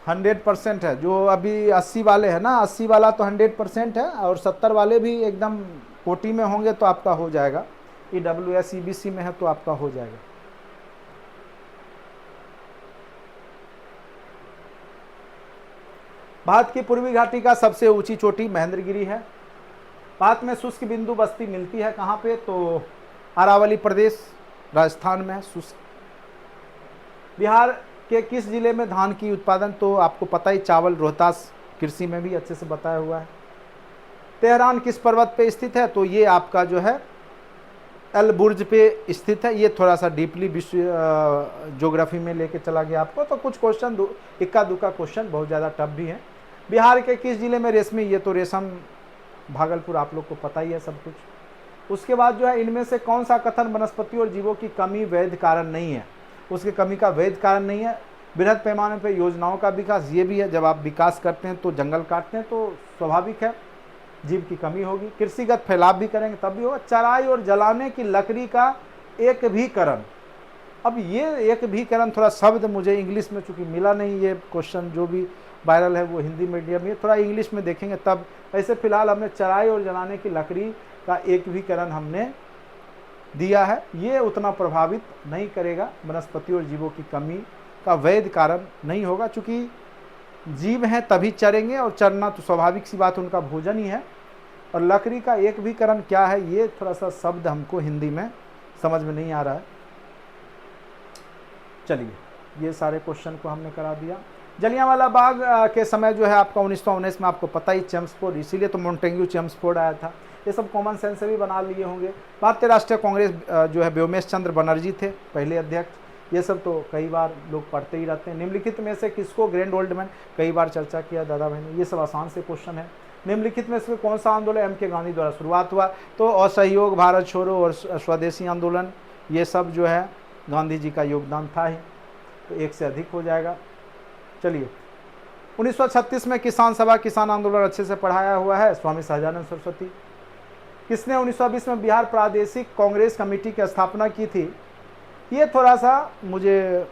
100% है। जो अभी 80 वाले हैं ना, 80 वाला तो 100% है, और 70 वाले भी एकदम कोटी में होंगे तो आपका हो जाएगा। EWS EBC में है तो आपका हो जाएगा। भारत की पूर्वी घाटी का सबसे ऊंची चोटी महेंद्रगिरी है। भारत में शुष्क बिंदु बस्ती मिलती है कहाँ पे? तो अरावली प्रदेश राजस्थान में शुष्क। बिहार के किस जिले में धान की उत्पादन? तो आपको पता ही, चावल रोहतास कृषि में भी अच्छे से बताया हुआ है। तेहरान किस पर्वत पे स्थित है? तो ये आपका जो है अल बुर्ज पे स्थित है। ये थोड़ा सा डीपली विश्व ज्योग्राफी में लेके चला गया आपको, तो कुछ क्वेश्चन इक्का दुक्का क्वेश्चन बहुत ज़्यादा टफ भी है। बिहार के किस जिले में रेशमी? ये तो रेशम भागलपुर, आप लोग को पता ही है सब कुछ। उसके बाद जो है इनमें से कौन सा कथन वनस्पति और जीवों की कमी वैध कारण नहीं है? उसकी कमी का वैध कारण नहीं है। बृहद पैमाने पर योजनाओं का विकास, ये भी है, जब आप विकास करते हैं तो जंगल काटते हैं तो स्वाभाविक है जीव की कमी होगी। कृषिगत फैलाव भी करेंगे तब भी होगा। चराई और जलाने की लकड़ी का एक भी करण। अब ये एक भी करण थोड़ा शब्द मुझे इंग्लिश में चूंकि मिला नहीं, ये क्वेश्चन जो भी वायरल है वो हिंदी मीडियम में, थोड़ा इंग्लिश में देखेंगे तब। ऐसे फिलहाल हमने चराई और जलाने की लकड़ी का एक भी करण हमने दिया है। ये उतना प्रभावित नहीं करेगा, वनस्पति और जीवों की कमी का वैध कारण नहीं होगा, चूँकि जीव हैं तभी चरेंगे, और चरना तो स्वाभाविक सी बात, उनका भोजन ही है। और लकड़ी का एक भी करण क्या है, ये थोड़ा सा शब्द हमको हिंदी में समझ में नहीं आ रहा है। चलिए, ये सारे क्वेश्चन को हमने करा दिया। जलियांवाला बाग के समय जो है आपका 1919 में, आपको पता ही चेम्सफोर्ड, इसीलिए तो मोंटेग्यू चेम्सफोर्ड आया था। ये सब कॉमन सेंस से भी बना लिए होंगे। भारतीय राष्ट्रीय कांग्रेस जो है व्योमेश चंद्र बनर्जी थे पहले अध्यक्ष। ये सब तो कई बार लोग पढ़ते ही रहते हैं। निम्नलिखित में से किसको ग्रैंड ओल्ड मैन, कई बार चर्चा किया दादा भाई ने, ये सब आसान से क्वेश्चन है। निम्नलिखित में से कौन सा आंदोलन MK गांधी द्वारा शुरुआत हुआ? तो असहयोग, भारत छोड़ो और स्वदेशी आंदोलन, ये सब जो है गांधी जी का योगदान था ही, तो एक से अधिक हो जाएगा। चलिए, 1936 में किसान सभा, किसान आंदोलन अच्छे से पढ़ाया हुआ है, स्वामी सहजानंद सरस्वती। किसने 1920 में बिहार प्रादेशिक कांग्रेस कमेटी की स्थापना की थी? ये थोड़ा सा मुझे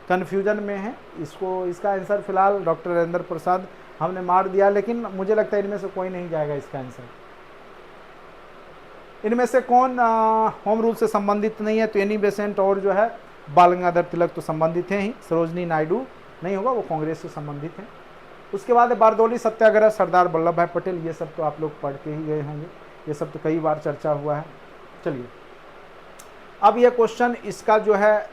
कन्फ्यूजन में है, इसका आंसर फिलहाल डॉक्टर राजेंद्र प्रसाद हमने मार दिया, लेकिन मुझे लगता है इनमें से कोई नहीं जाएगा इसका आंसर। इनमें से कौन होम रूल से संबंधित नहीं है? तो एनी बेसेंट और जो है बाल गंगाधर तिलक तो संबंधित हैं ही। सरोजनी नायडू नहीं होगा, वो कांग्रेस से संबंधित हैं। उसके बाद बारदौली सत्याग्रह, सरदार वल्लभ भाई पटेल, ये सब तो आप लोग पढ़ के ही गए होंगे। ये सब तो कई बार चर्चा हुआ है। चलिए अब ये क्वेश्चन इसका जो है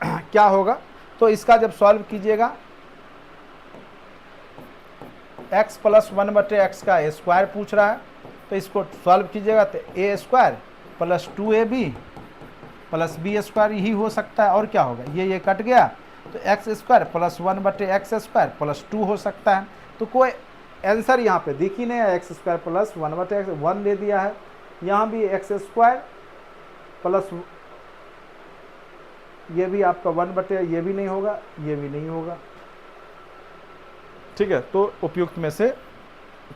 क्या होगा, तो इसका जब सॉल्व कीजिएगा x प्लस 1/x का स्क्वायर पूछ रहा है, तो इसको सॉल्व कीजिएगा तो a square plus 2ab plus b square यही हो सकता है। और क्या होगा, ये कट गया तो x square plus 1/x square plus 2 हो सकता है। तो कोई आंसर यहाँ पे दिख ही नहीं है, x स्क्वायर प्लस 1/x 1 दे दिया है, यहाँ भी x स्क्वायर प्लस ये भी आपका 1/, ये भी नहीं होगा, ये भी नहीं होगा। ठीक है, तो उपयुक्त में से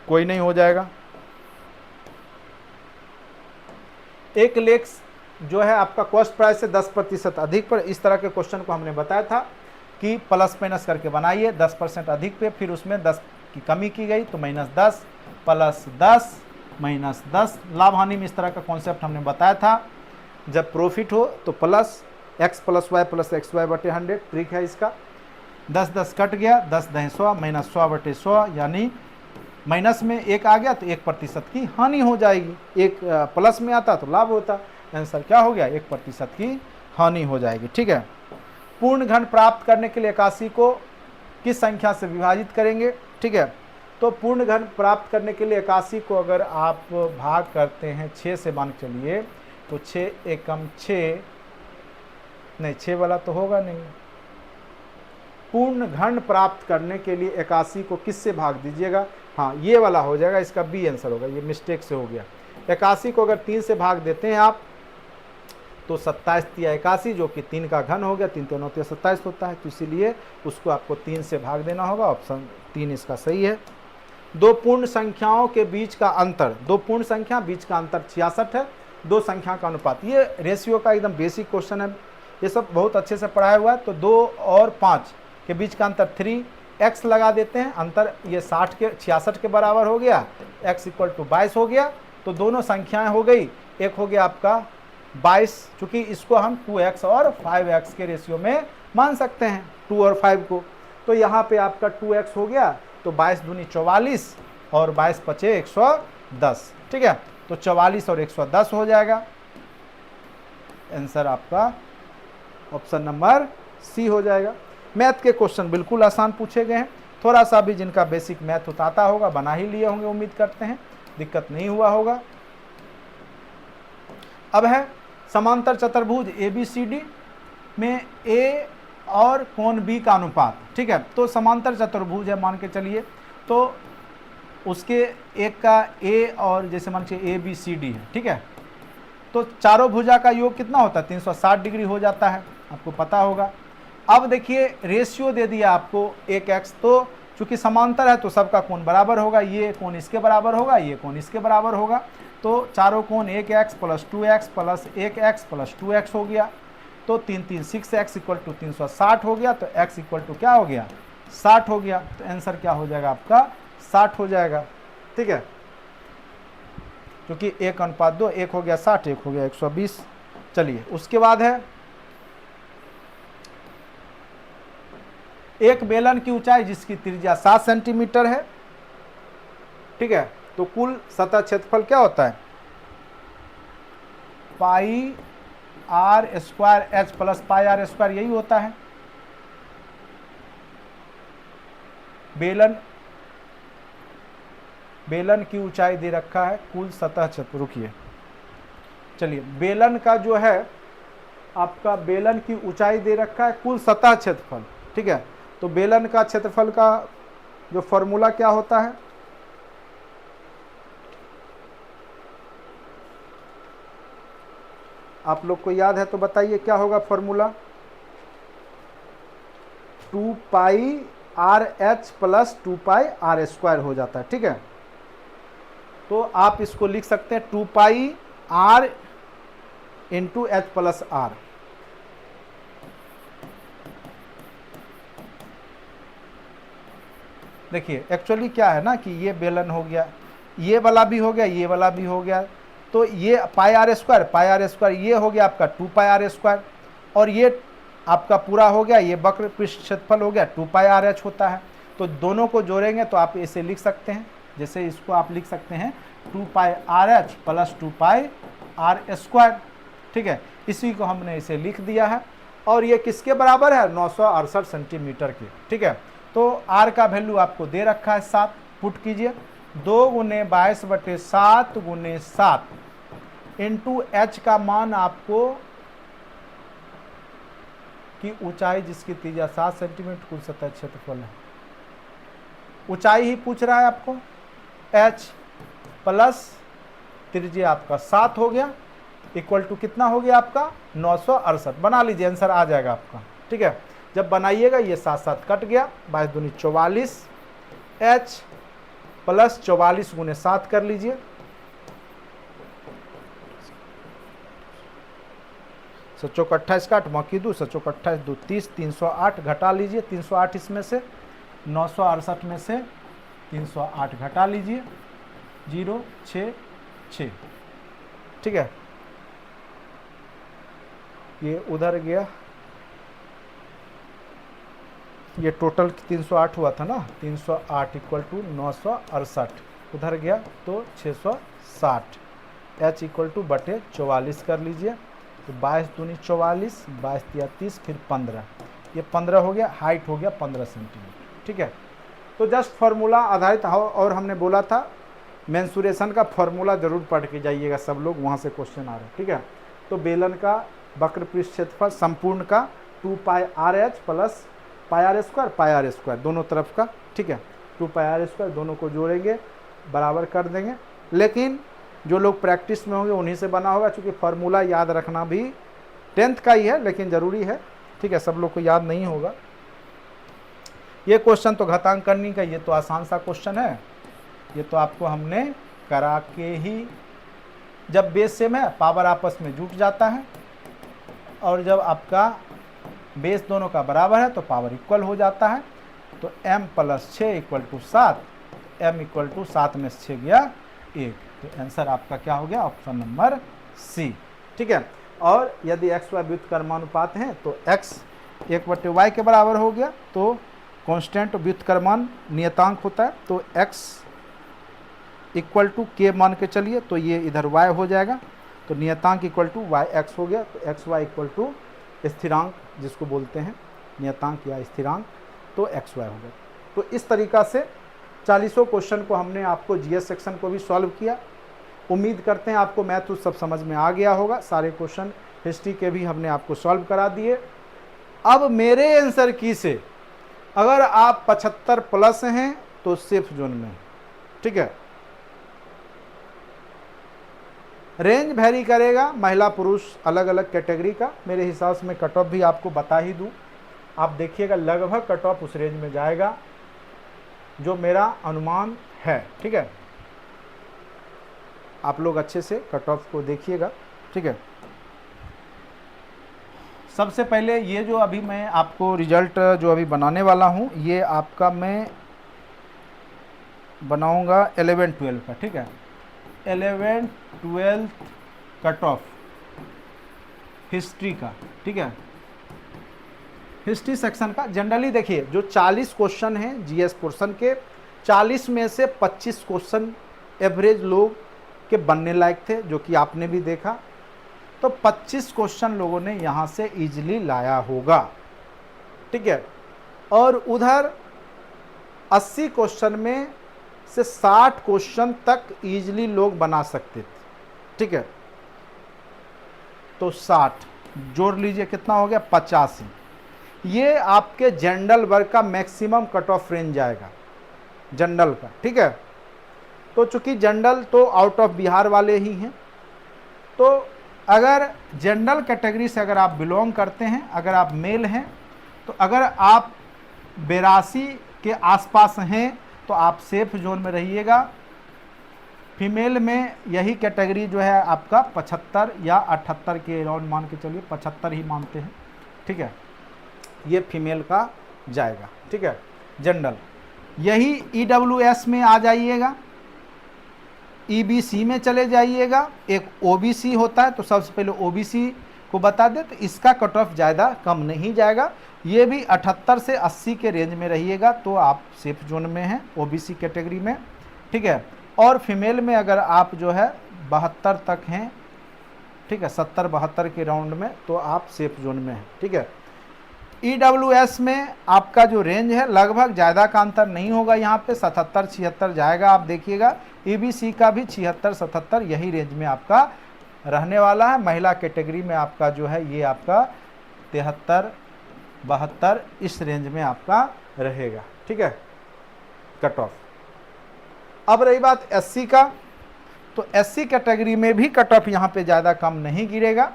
कोई नहीं हो जाएगा। एक लेख जो है आपका कॉस्ट प्राइस से 10% अधिक पर, इस तरह के क्वेश्चन को हमने बताया था कि प्लस माइनस करके बनाइए 10% अधिक पे, फिर उसमें 10 की कमी की गई तो -10 प्लस 10 -10। लाभ हानि में इस तरह का कॉन्सेप्ट हमने बताया था। जब प्रॉफिट हो तो plus x plus y plus XY/100 trick है इसका। 10 कट गया, 10 10 100 माइनस 100/100, यानी माइनस में 1 आ गया तो 1% की हानि हो जाएगी। एक प्लस में आता तो लाभ होता। आंसर क्या हो गया, 1% की हानि हो जाएगी। ठीक है, पूर्ण घन प्राप्त करने के लिए 81 को किस संख्या से विभाजित करेंगे। ठीक है, तो पूर्ण घन प्राप्त करने के लिए 81 को अगर आप भाग करते हैं 6 से, मान के चलिए तो 6 एकम 6 नहीं, 6 वाला तो होगा नहीं। पूर्ण घन प्राप्त करने के लिए 81 को किससे भाग दीजिएगा, हाँ ये वाला हो जाएगा, इसका बी आंसर होगा, ये मिस्टेक से हो गया। 81 को अगर 3 से भाग देते हैं आप तो 27 या 81 जो कि 3 का घन हो गया, 3 3 9 27 होता है, तो इसीलिए उसको आपको 3 से भाग देना होगा। ऑप्शन 3 इसका सही है। दो पूर्ण संख्याओं के बीच का अंतर, दो पूर्ण संख्या बीच का अंतर 66 है। दो संख्या का अनुपात, ये रेशियो का एकदम बेसिक क्वेश्चन है, ये सब बहुत अच्छे से पढ़ाया हुआ है। तो 2 और 5 के बीच का अंतर 3x लगा देते हैं, अंतर ये 66 के बराबर हो गया, x = 22 हो गया। तो दोनों संख्याएं हो गई, एक हो गया आपका 22, चूंकि इसको हम 2x और 5x के रेशियो में मान सकते हैं, 2 और 5 को। तो यहाँ पे आपका 2x हो गया, तो 22 दूनी 44 और 22 पचे 110। ठीक है, तो 44 और 110 हो जाएगा। आंसर आपका ऑप्शन नंबर सी हो जाएगा। मैथ के क्वेश्चन बिल्कुल आसान पूछे गए हैं, थोड़ा सा भी जिनका बेसिक मैथ आता होगा बना ही लिए होंगे, उम्मीद करते हैं दिक्कत नहीं हुआ होगा। अब है समांतर चतुर्भुज ABCD में A और कोण B का अनुपात। ठीक है, तो समांतर चतुर्भुज है मान के चलिए, तो उसके एक का A और जैसे मान के ABCD है। ठीक है, तो चारों भुजा का योग कितना होता है, 360 डिग्री हो जाता है, आपको पता होगा। अब देखिए रेशियो दे दिया आपको 1x, तो चूंकि समांतर है तो सबका कोण बराबर होगा, ये कोण इसके बराबर होगा, ये कोण इसके बराबर होगा। तो चारों कोण 1x plus 2x plus 1x plus 2x हो गया, तो 3 3 6x = 360 हो गया। तो x = क्या हो गया, 60 हो गया। तो आंसर क्या हो जाएगा आपका, 60 हो जाएगा। ठीक है, क्योंकि 1:2, 1 हो गया 60, 1 हो गया 120। चलिए उसके बाद है एक बेलन की ऊंचाई जिसकी त्रिज्या 7 सेंटीमीटर है। ठीक है, तो कुल सतह क्षेत्रफल क्या होता है, पाई r square h plus pi r square, यही होता है। बेलन की ऊंचाई दे रखा है, कुल सतह क्षेत्र, रुकिए चलिए, बेलन का जो है आपका बेलन की ऊंचाई दे रखा है, कुल सतह क्षेत्रफल। ठीक है, तो बेलन का क्षेत्रफल का जो फॉर्मूला क्या होता है, आप लोग को याद है तो बताइए क्या होगा फॉर्मूला, 2πrh प्लस 2πr² हो जाता है। ठीक है, तो आप इसको लिख सकते हैं 2πr × h प्लस r। देखिए एक्चुअली क्या है ना कि ये बेलन हो गया, ये वाला भी हो गया, ये वाला भी हो गया, तो ये πr², ये हो गया आपका 2πr², और ये आपका पूरा हो गया, ये वक्र पृष्ठ क्षेत्रफल हो गया 2πrh होता है। तो दोनों को जोड़ेंगे तो आप इसे लिख सकते हैं जैसे इसको आप लिख सकते हैं 2 pi R H plus 2 pi R square, ठीक है, इसी को हमने इसे लिख दिया है। और ये किसके बराबर है, 968 सेंटीमीटर के, ठीक है। तो आर का वैल्यू आपको दे रखा है 7, पुट कीजिए 2 गुने 22/7 गुने 7 इंटू एच का मान आपको की ऊंचाई जिसकी त्रिज्या 7 सेंटीमीटर कुल सतह क्षेत्रफल है, ऊंचाई ही पूछ रहा है आपको, एच प्लस त्रिज्या आपका 7 हो गया, इक्वल टू कितना हो गया आपका 968। बना लीजिए, आंसर आ जाएगा आपका, ठीक है। जब बनाइएगा ये 7 कट गया, 22 दूनी 44, एच प्लस 44 गुने 7 कर लीजिए, सचोक 28 काट मौकी दू, सचोक 28 2 30, 308 घटा लीजिए, 308 इसमें से 968 में से 308 घटा लीजिए, 066, ठीक है। ये उधर गया, ये टोटल 308 हुआ था ना, 308 इक्वल टू 968 उधर गया तो 660, एच इक्वल टू बटे 44 कर लीजिए, तो 22 दूनी 44, 22 या 30, फिर 15, ये 15 हो गया, हाइट हो गया 15 सेंटीमीटर, ठीक है। तो जस्ट फार्मूला आधारित, और हमने बोला था मेंसुरेशन का फार्मूला जरूर पढ़ के जाइएगा सब लोग, वहाँ से क्वेश्चन आ रहे हैं, ठीक है। तो बेलन का वक्र पृष्ठ क्षेत्रफल संपूर्ण का 2 pi R H plus pi R square दोनों तरफ का, ठीक है, 2 पाई आर स्क्वायर दोनों को जोड़ेंगे बराबर कर देंगे। लेकिन जो लोग प्रैक्टिस में होंगे उन्हीं से बना होगा, क्योंकि फार्मूला याद रखना भी 10th का ही है लेकिन ज़रूरी है, ठीक है, सब लोग को याद नहीं होगा। ये क्वेश्चन तो घातांकनी का, ये तो आसान सा क्वेश्चन है, ये तो आपको हमने करा के ही, जब बेस सेम है पावर आपस में जुट जाता है, और जब आपका बेस दोनों का बराबर है तो पावर इक्वल हो जाता है। तो m plus 6 equal to 7, m equal to 7 में से 6 गया 1, तो आंसर आपका क्या हो गया, ऑप्शन नंबर सी, ठीक है। और यदि x y व्युत्क्रमानुपात है तो x 1/y के बराबर हो गया, तो कांस्टेंट व्युत्क्रमान नियतांक होता है, तो x इक्वल टू k मान के चलिए, तो ये इधर y हो जाएगा, तो नियतांक इक्वल टू वाई एक्स हो गया, तो एक्स वाई इक्वल टू स्थिरांक जिसको बोलते हैं नियतांक या स्थिरांक, तो एक्स वाई हो गया। तो इस तरीक़ा से 40 क्वेश्चन को हमने आपको जीएस सेक्शन को भी सॉल्व किया। उम्मीद करते हैं आपको मैथ सब समझ में आ गया होगा, सारे क्वेश्चन हिस्ट्री के भी हमने आपको सॉल्व करा दिए। अब मेरे आंसर की से अगर आप 75 प्लस हैं तो सेफ जोन में, ठीक है। रेंज वेरी करेगा, महिला पुरुष अलग अलग कैटेगरी का, मेरे हिसाब से मैं कट ऑफ भी आपको बता ही दूं, आप देखिएगा लगभग कट ऑफ उस रेंज में जाएगा जो मेरा अनुमान है, ठीक है। आप लोग अच्छे से कट ऑफ को देखिएगा, ठीक है। सबसे पहले ये जो अभी मैं आपको रिजल्ट जो अभी बनाने वाला हूँ, ये आपका मैं बनाऊंगा 11-12 का, ठीक है। 11-12 कट ऑफ हिस्ट्री का, ठीक है, हिस्ट्री सेक्शन का। जनरली देखिए जो 40 क्वेश्चन हैं जीएस पोर्शन के, 40 में से 25 क्वेश्चन एवरेज लोग के बनने लायक थे, जो कि आपने भी देखा। तो 25 क्वेश्चन लोगों ने यहाँ से इजीली लाया होगा, ठीक है। और उधर 80 क्वेश्चन में से 60 क्वेश्चन तक इजीली लोग बना सकते थे, ठीक है। तो 60 जोड़ लीजिए, कितना हो गया 85। ये आपके जनरल वर्ग का मैक्सिमम कट ऑफ रेंज जाएगा, जनरल का, ठीक है। तो चूंकि जनरल तो आउट ऑफ बिहार वाले ही हैं, तो अगर जनरल कैटेगरी से अगर आप बिलोंग करते हैं, अगर आप मेल हैं, तो अगर आप 82 के आसपास हैं तो आप सेफ जोन में रहिएगा। फीमेल में यही कैटेगरी जो है आपका 75 या 78 के अराउंड मान के चलिए, 75 ही मानते हैं, ठीक है। ये फीमेल का जाएगा, ठीक है, जनरल। यही ईडब्ल्यूएस में आ जाइएगा, ईबीसी में चले जाइएगा, एक ओबीसी होता है, तो सबसे पहले ओबीसी को बता दें, तो इसका कट ऑफ ज़्यादा कम नहीं जाएगा, ये भी 78 से 80 के रेंज में रहिएगा, तो आप सेफ जोन में हैं ओबीसी कैटेगरी में। ठीक है। और फीमेल में अगर आप जो है 72 तक हैं, ठीक है, 70-72 के राउंड में, तो आप सेफ जोन में हैं, ठीक है। EWS में आपका जो रेंज है लगभग ज़्यादा का अंतर नहीं होगा, यहाँ पे 77-76 जाएगा, आप देखिएगा। EBC का भी 76-77 यही रेंज में आपका रहने वाला है। महिला कैटेगरी में आपका जो है ये आपका 73-72 इस रेंज में आपका रहेगा, ठीक है, कट ऑफ। अब रही बात SC का, तो SC कैटेगरी में भी कट ऑफ यहाँ पे ज़्यादा कम नहीं गिरेगा।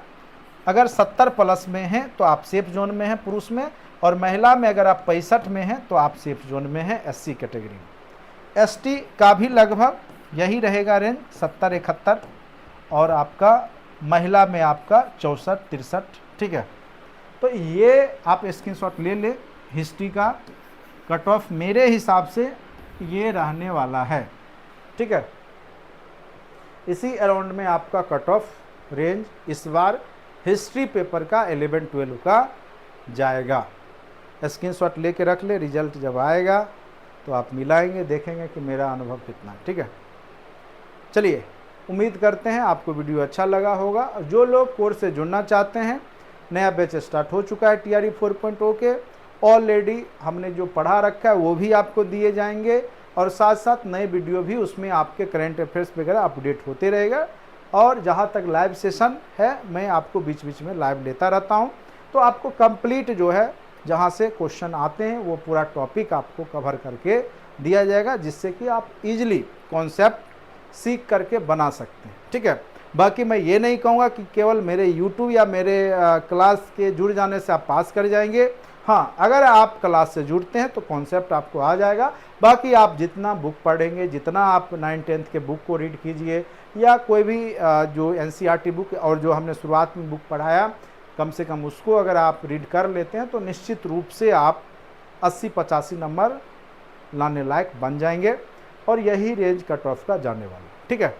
अगर 70 प्लस में हैं तो आप सेफ जोन में हैं पुरुष में, और महिला में अगर आप 65 में हैं तो आप सेफ जोन में हैं SC कैटेगरी में। ST का भी लगभग यही रहेगा रेंज 70-71, और आपका महिला में आपका 64-63, ठीक है। तो ये आप स्क्रीनशॉट ले ले, हिस्ट्री का कट ऑफ मेरे हिसाब से ये रहने वाला है, ठीक है। इसी अराउंड में आपका कट ऑफ रेंज इस बार हिस्ट्री पेपर का 11-12 का जाएगा। स्क्रीनशॉट लेके रख ले, रिजल्ट जब आएगा तो आप मिलाएंगे, देखेंगे कि मेरा अनुभव कितना है, ठीक है। चलिए, उम्मीद करते हैं आपको वीडियो अच्छा लगा होगा। जो लोग कोर्स से जुड़ना चाहते हैं, नया बैच स्टार्ट हो चुका है TRE 4.0 के, ऑलरेडी हमने जो पढ़ा रखा है वो भी आपको दिए जाएंगे, और साथ साथ नए वीडियो भी उसमें आपके करंट अफेयर्स वगैरह अपडेट होते रहेगा। और जहाँ तक लाइव सेशन है, मैं आपको बीच बीच में लाइव लेता रहता हूँ, तो आपको कंप्लीट जो है जहाँ से क्वेश्चन आते हैं वो पूरा टॉपिक आपको कवर करके दिया जाएगा, जिससे कि आप इजीली कॉन्सेप्ट सीख करके बना सकते हैं, ठीक है। बाकी मैं ये नहीं कहूँगा कि केवल मेरे यूट्यूब या मेरे क्लास के जुड़ जाने से आप पास कर जाएंगे। हाँ, अगर आप क्लास से जुड़ते हैं तो कॉन्सेप्ट आपको आ जाएगा। बाकी आप जितना बुक पढ़ेंगे, जितना आप 9th-10th के बुक को रीड कीजिए, या कोई भी जो NCERT बुक और जो हमने शुरुआत में बुक पढ़ाया, कम से कम उसको अगर आप रीड कर लेते हैं तो निश्चित रूप से आप 80-85 नंबर लाने लायक बन जाएंगे, और यही रेंज कट ऑफ का जाने वाला, ठीक है।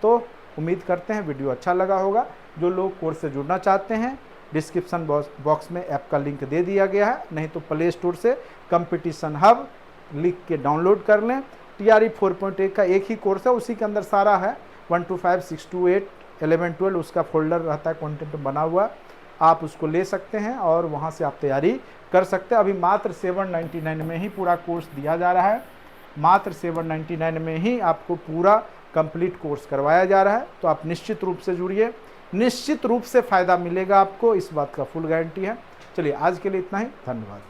तो उम्मीद करते हैं वीडियो अच्छा लगा होगा। जो लोग कोर्स से जुड़ना चाहते हैं, डिस्क्रिप्शन बॉक्स में ऐप का लिंक दे दिया गया है, नहीं तो प्ले स्टोर से कंपटीशन हब लिख के डाउनलोड कर लें। TRE 4.1 का एक ही कोर्स है, उसी के अंदर सारा है, 1 to 5, 6 to 8, 11-12 उसका फोल्डर रहता है कंटेंट बना हुआ, आप उसको ले सकते हैं और वहाँ से आप तैयारी कर सकते हैं। अभी मात्र 799 में ही पूरा कोर्स दिया जा रहा है, मात्र 799 में ही आपको पूरा कंप्लीट कोर्स करवाया जा रहा है। तो आप निश्चित रूप से जुड़िए, निश्चित रूप से फ़ायदा मिलेगा आपको, इस बात का फुल गारंटी है। चलिए, आज के लिए इतना ही, धन्यवाद।